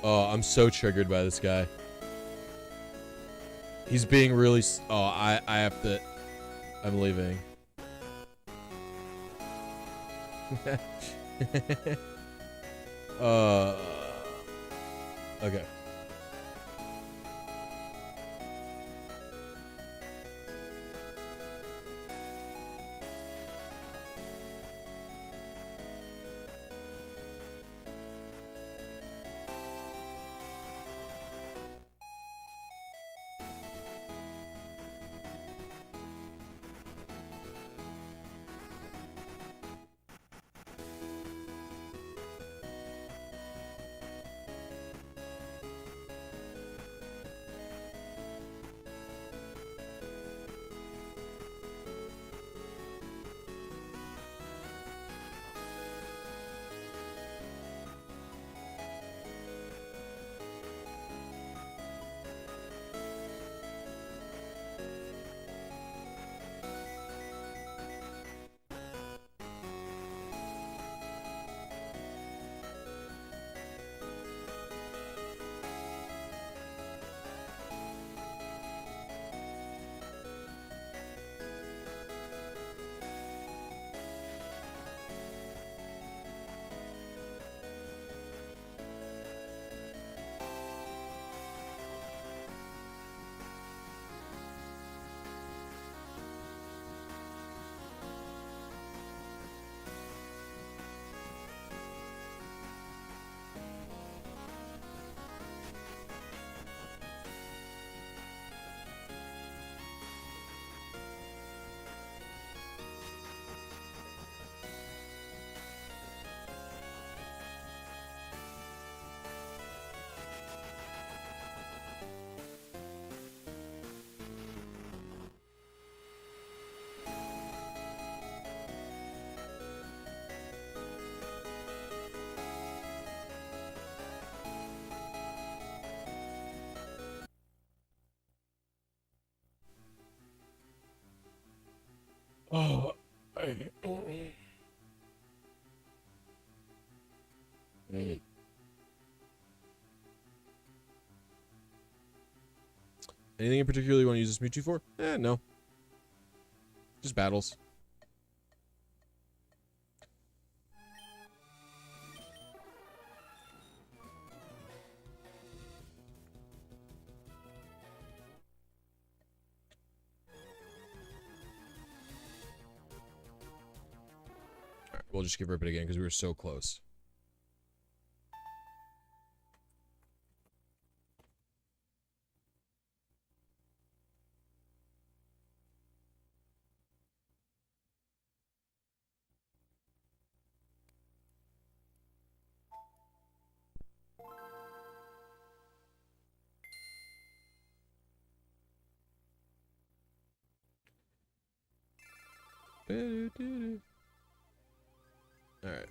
Oh, I'm so triggered by this guy. He's being really... Oh, I have to... I'm leaving. Okay. Oh, anything in particular you want to use this Mewtwo for? No. Just battles. Alright, we'll just give rip it again because we were so close. Alright.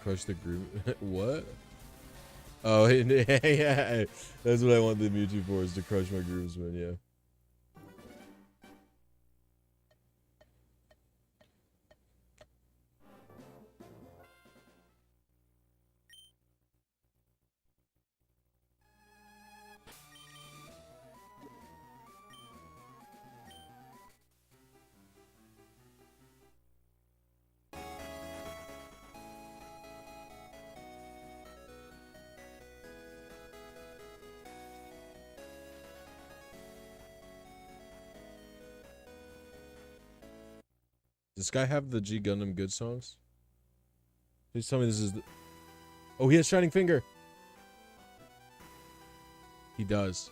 Crush the group. What? Oh, yeah. That's what I want the Mewtwo for, is to crush my groomsmen, yeah. Does this guy have the G Gundam good songs? Please tell me this is the... Oh, he has Shining Finger! He does.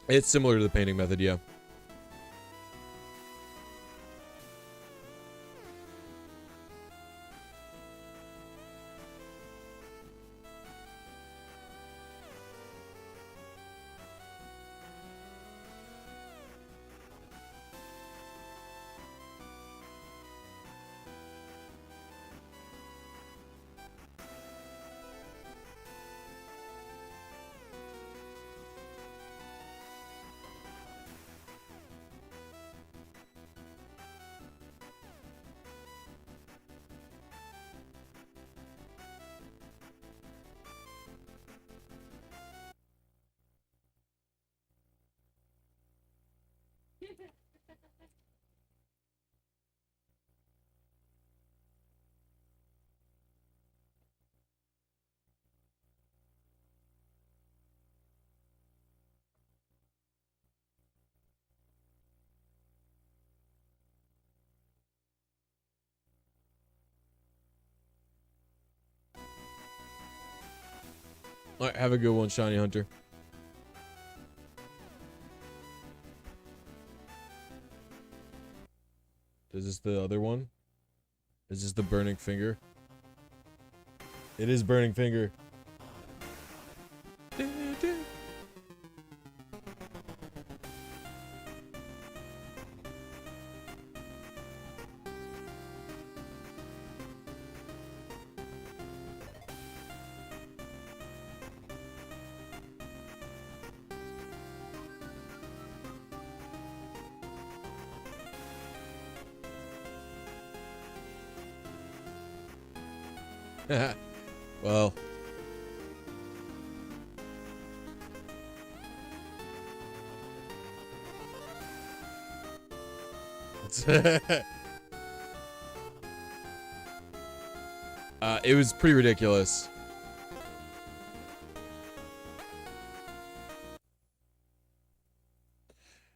It's similar to the painting method, yeah. All right, have a good one, Shiny Hunter. Is this the other one? Is this the Burning Finger? It is Burning Finger. Well. It was pretty ridiculous.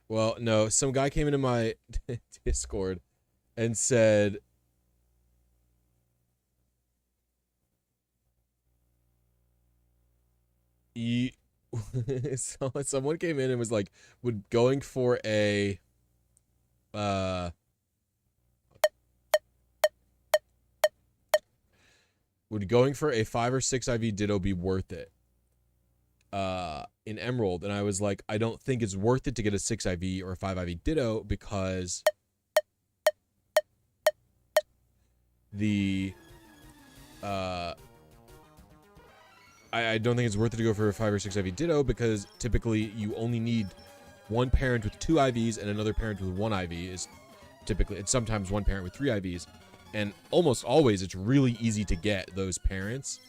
Well, no, some guy came into my Discord and said, someone came in and was like, would going for a would going for a 5 or 6 IV Ditto be worth it in Emerald? And I was like, I don't think it's worth it to get a 6 IV or a 5 IV Ditto, because the I don't think it's worth it to go for a 5 or 6 IV Ditto, because typically you only need one parent with 2 IVs and another parent with 1 IV. Is typically, it's sometimes one parent with 3 IVs, and almost always it's really easy to get those parents,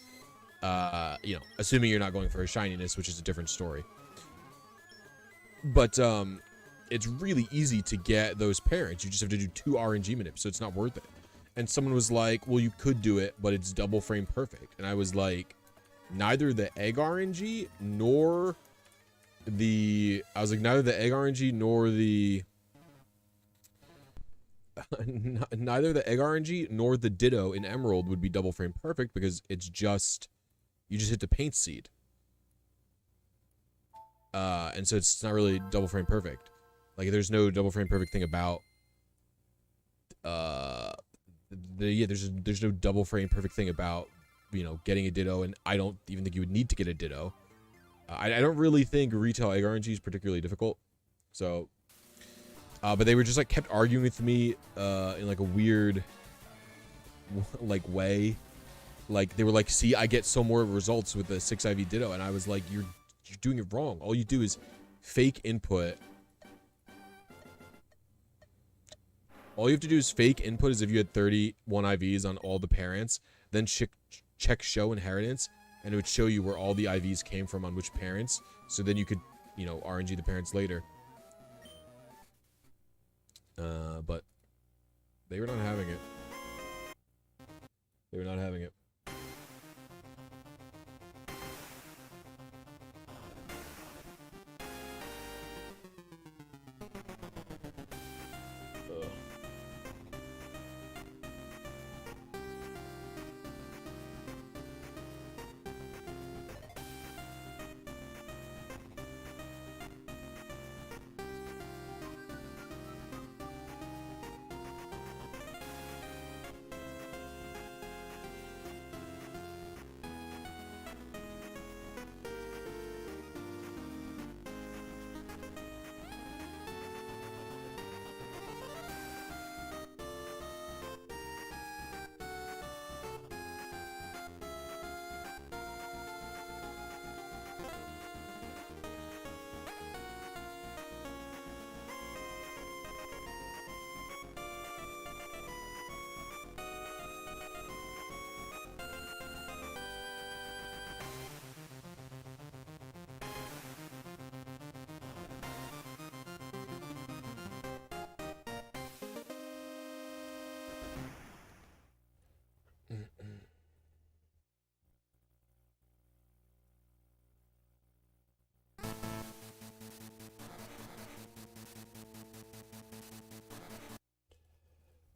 you know, assuming you're not going for a shininess, which is a different story. But it's really easy to get those parents. You just have to do 2 RNG manips, so it's not worth it. And someone was like, well, you could do it, but it's double frame perfect. And I was like, neither the egg RNG nor the, neither the egg RNG nor the neither the egg RNG nor the Ditto in Emerald would be double frame perfect, because it's just, you just hit the paint seed. And so it's not really double frame perfect. Like, there's no double frame perfect thing about there's no double frame perfect thing about, you know, getting a Ditto, and I don't even think you would need to get a Ditto. I don't really think retail egg RNG is particularly difficult. So, but they were just like kept arguing with me in like a weird like way. Like, they were like, see, I get so more results with the 6 IV Ditto, and I was like, you're doing it wrong. All you do is fake input. All you have to do is fake input as if you had 31 IVs on all the parents, then check show inheritance, and it would show you where all the IVs came from on which parents, so then you could, you know, RNG the parents later. But they were not having it. They were not having it.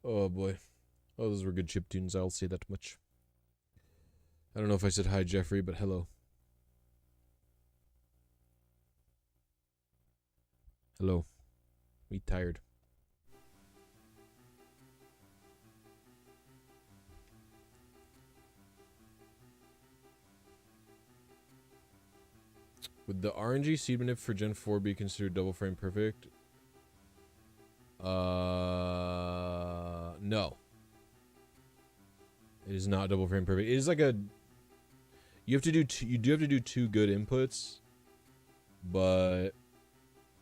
Oh boy. Oh, those were good chip tunes, I'll say that much. I don't know if I said hi, Jeffrey, but hello. Hello. Me tired. Would the RNG seed manip for Gen 4 be considered double frame perfect? No. It is not double frame perfect. It is like a... You do have to do two good inputs, but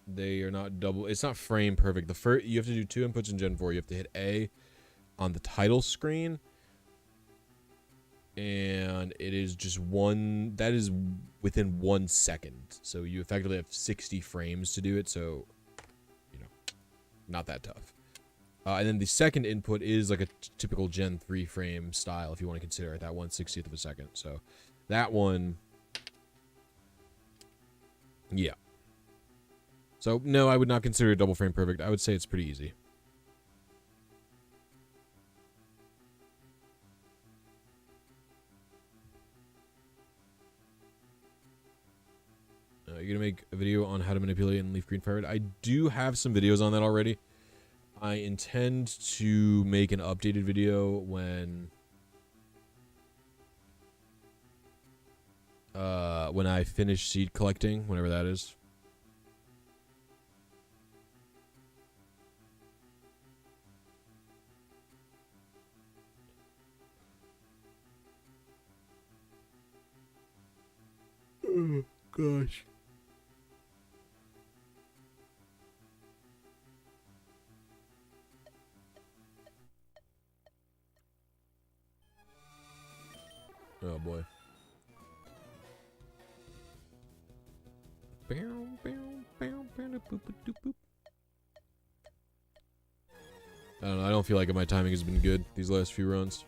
they are not double... It's not frame perfect. The first, you have to do two inputs in Gen 4. You have to hit A on the title screen, and it is just one... That is within 1 second. So you effectively have 60 frames to do it, so... Not that tough. And then the second input is like a typical Gen 3 frame style, if you want to consider it, that 1/60th of a second. So that one, yeah. So no, I would not consider it double frame perfect. I would say it's pretty easy. You're gonna make a video on how to manipulate and leaf green fire red. I do have some videos on that already. I intend to make an updated video when I finish seed collecting, whenever that is. Oh gosh. Oh boy. I don't know, I don't feel like my timing has been good these last few runs.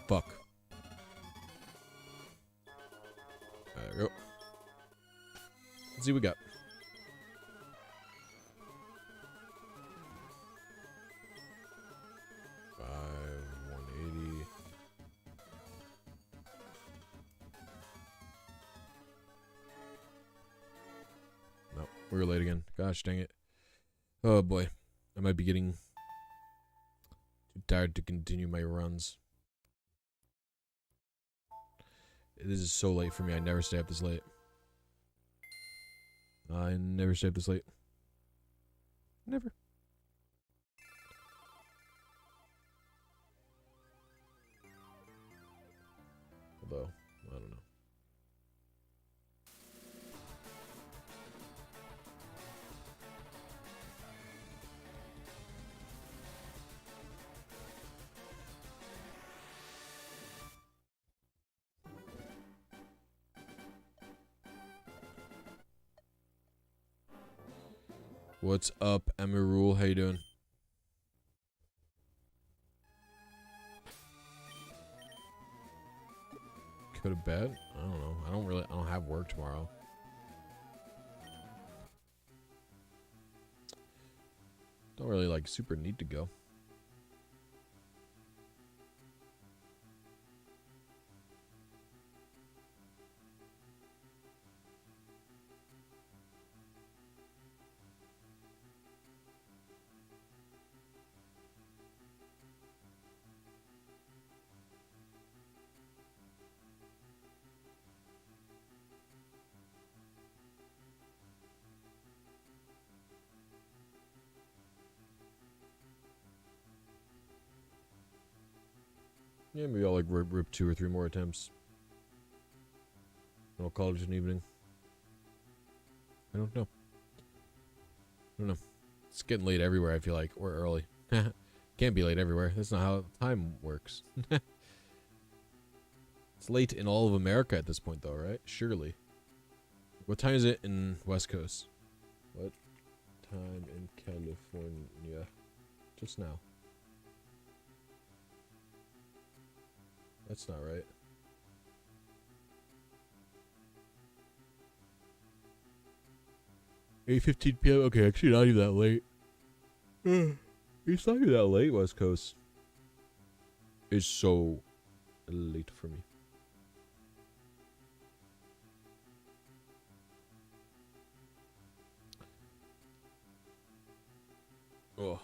Fuck. There we go. Let's see what we got. We were late again. Gosh dang it. Oh boy. I might be getting too tired to continue my runs. This is so late for me. I never stay up this late. I never stay up this late. Never. Although, I don't know. What's up, Emerul? How you doing? Go to bed? I don't know. I don't have work tomorrow. Don't really like super need to go. Yeah, maybe I'll like rip 2 or 3 more attempts. I'll call it an evening. I don't know. It's getting late everywhere, I feel like. Or early. Can't be late everywhere. That's not how time works. It's late in all of America at this point, though, right? Surely. What time is it in West Coast? What time in California? Just now. That's not right. 8:15 p.m. Okay, actually not even that late. It's not even that late, West Coast. It's so late for me. Oh.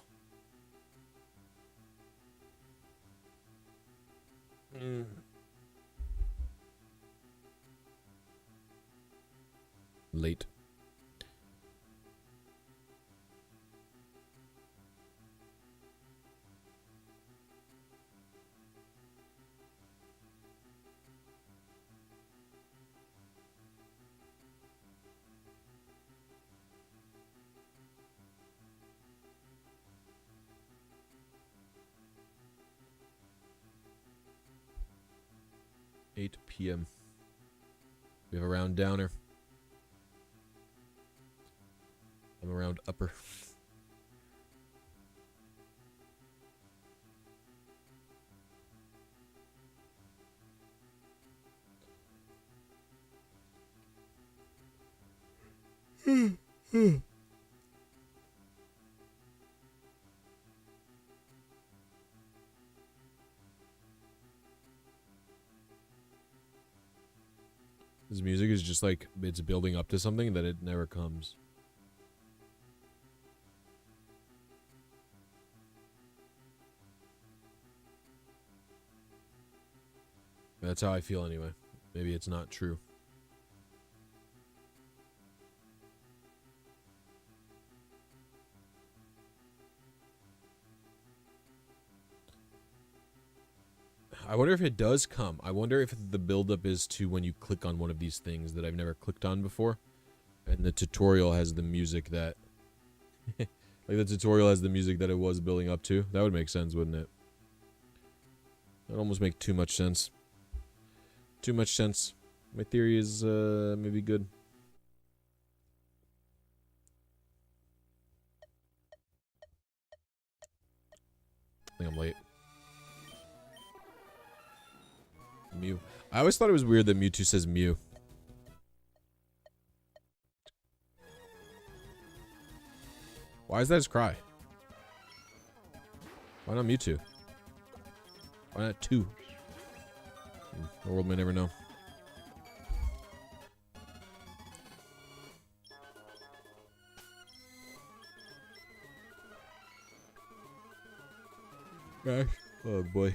Late. Eight p.m. We have a round downer. I'm around upper. This music is just like it's building up to something that it never comes. That's how I feel anyway. Maybe it's not true. I wonder if it does come. I wonder if the buildup is to when you click on one of these things that I've never clicked on before. And the tutorial has the music that... like the tutorial has the music that it was building up to. That would make sense, wouldn't it? That would almost make too much sense. Too much sense. My theory is maybe good. I think I'm late. Mew. I always thought it was weird that Mewtwo says Mew. Why is that his cry? Why not Mewtwo? Why not 2? The world may never know. Oh boy.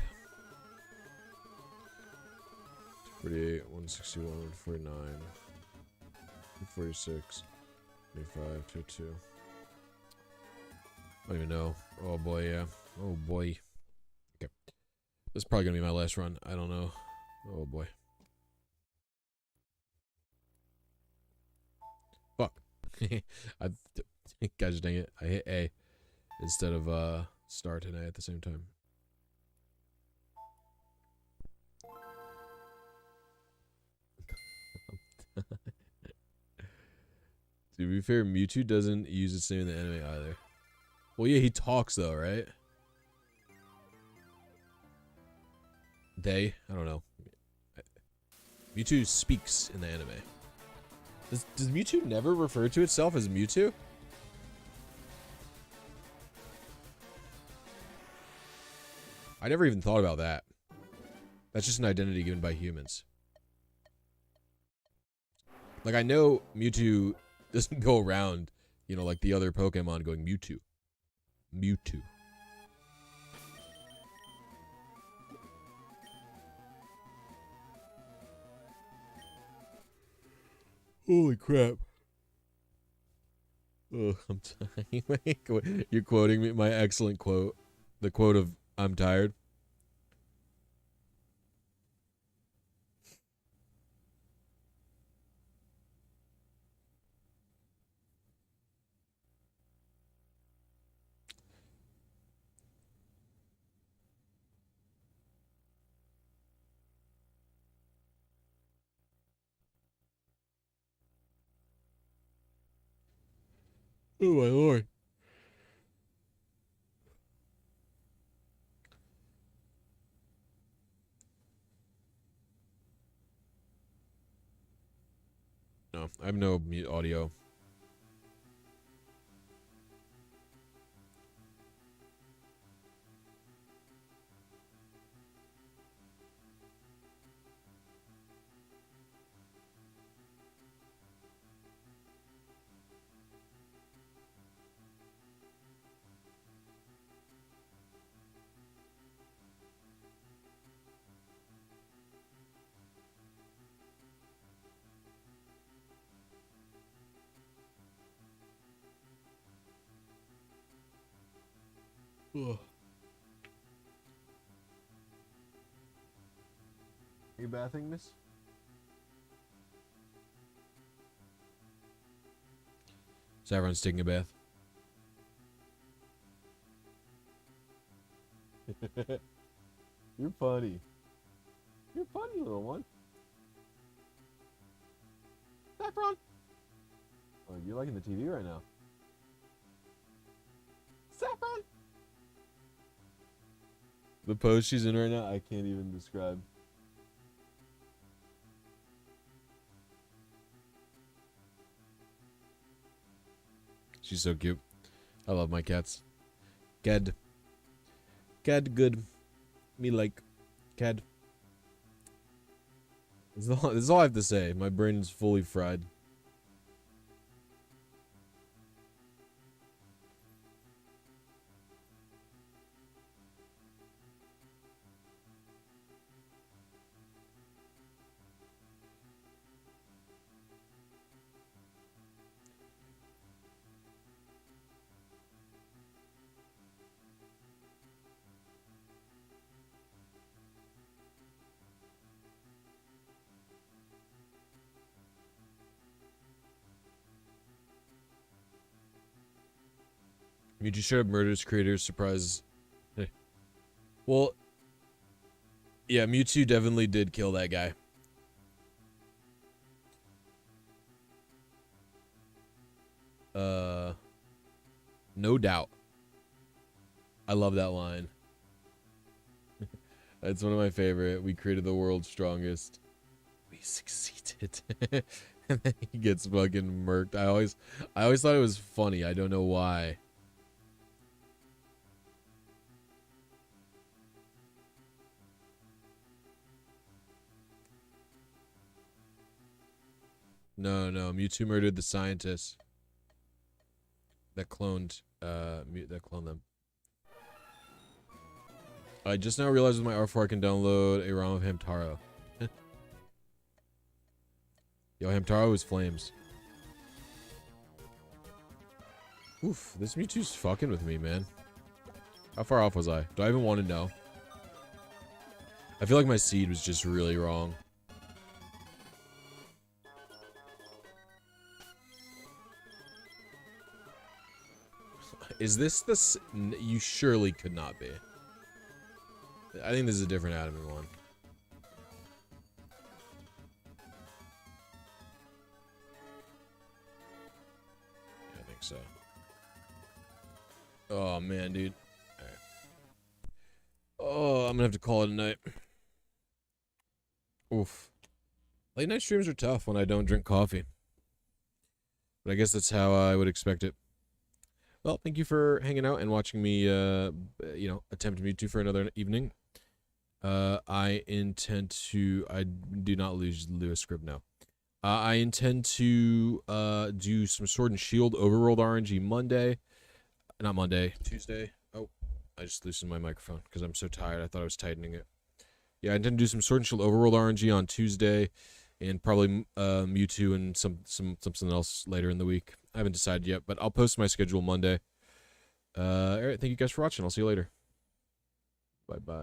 48, 161, 149, 146, 25, 22. I don't even know. Oh boy, yeah. Oh boy. Okay. This is probably gonna be my last run. I don't know. Oh boy. Fuck. Gosh dang it. I hit A instead of start and A at the same time. To be fair, Mewtwo doesn't use its name in the anime either. Well, yeah, he talks though, right? They? I don't know. Mewtwo speaks in the anime. Does Mewtwo never refer to itself as Mewtwo? I never even thought about that. That's just an identity given by humans. Like, I know Mewtwo doesn't go around, you know, like the other Pokemon going Mewtwo. Mewtwo. Holy crap. Oh, I'm tired. You're quoting me my excellent quote. The quote of I'm tired. Oh my lord. No, I have no mute audio. Ugh. Are you bathing, miss? So everyone's taking a bath. You're funny. You're funny, little one. Saffron! Oh, you're liking the TV right now. Saffron! The pose she's in right now, I can't even describe. She's so cute. I love my cats. Cad. Cad good. Me like. Cad. This is all I have to say. My brain is fully fried. Mewtwo straight up murders creators. Surprise. Hey. Well, yeah, Mewtwo definitely did kill that guy. No doubt. I love that line. That's one of my favorite. We created the world's strongest. We succeeded. And then he gets fucking murked. I always thought it was funny. I don't know why. No, Mewtwo murdered the scientists that cloned them. I just now realized with my R4 I can download a ROM of Hamtaro. Yo, Hamtaro is flames. Oof, this Mewtwo's fucking with me, man. How far off was I? Do I even want to know? I feel like my seed was just really wrong. Is this the... You surely could not be. I think this is a different Adamant one. Yeah, I think so. Oh, man, dude. All right. Oh, I'm gonna have to call it a night. Oof. Late night streams are tough when I don't drink coffee. But I guess that's how I would expect it. Well, thank you for hanging out and watching me, you know, attempt Mewtwo for another evening. I do not lose Lewis Scribb now. I intend to, do some Sword and Shield Overworld RNG Monday. Not Monday, Tuesday. Oh, I just loosened my microphone because I'm so tired. I thought I was tightening it. Yeah, I intend to do some Sword and Shield Overworld RNG on Tuesday. And probably, Mewtwo and something else later in the week. I haven't decided yet, but I'll post my schedule Monday. Alright, thank you guys for watching. I'll see you later. Bye-bye.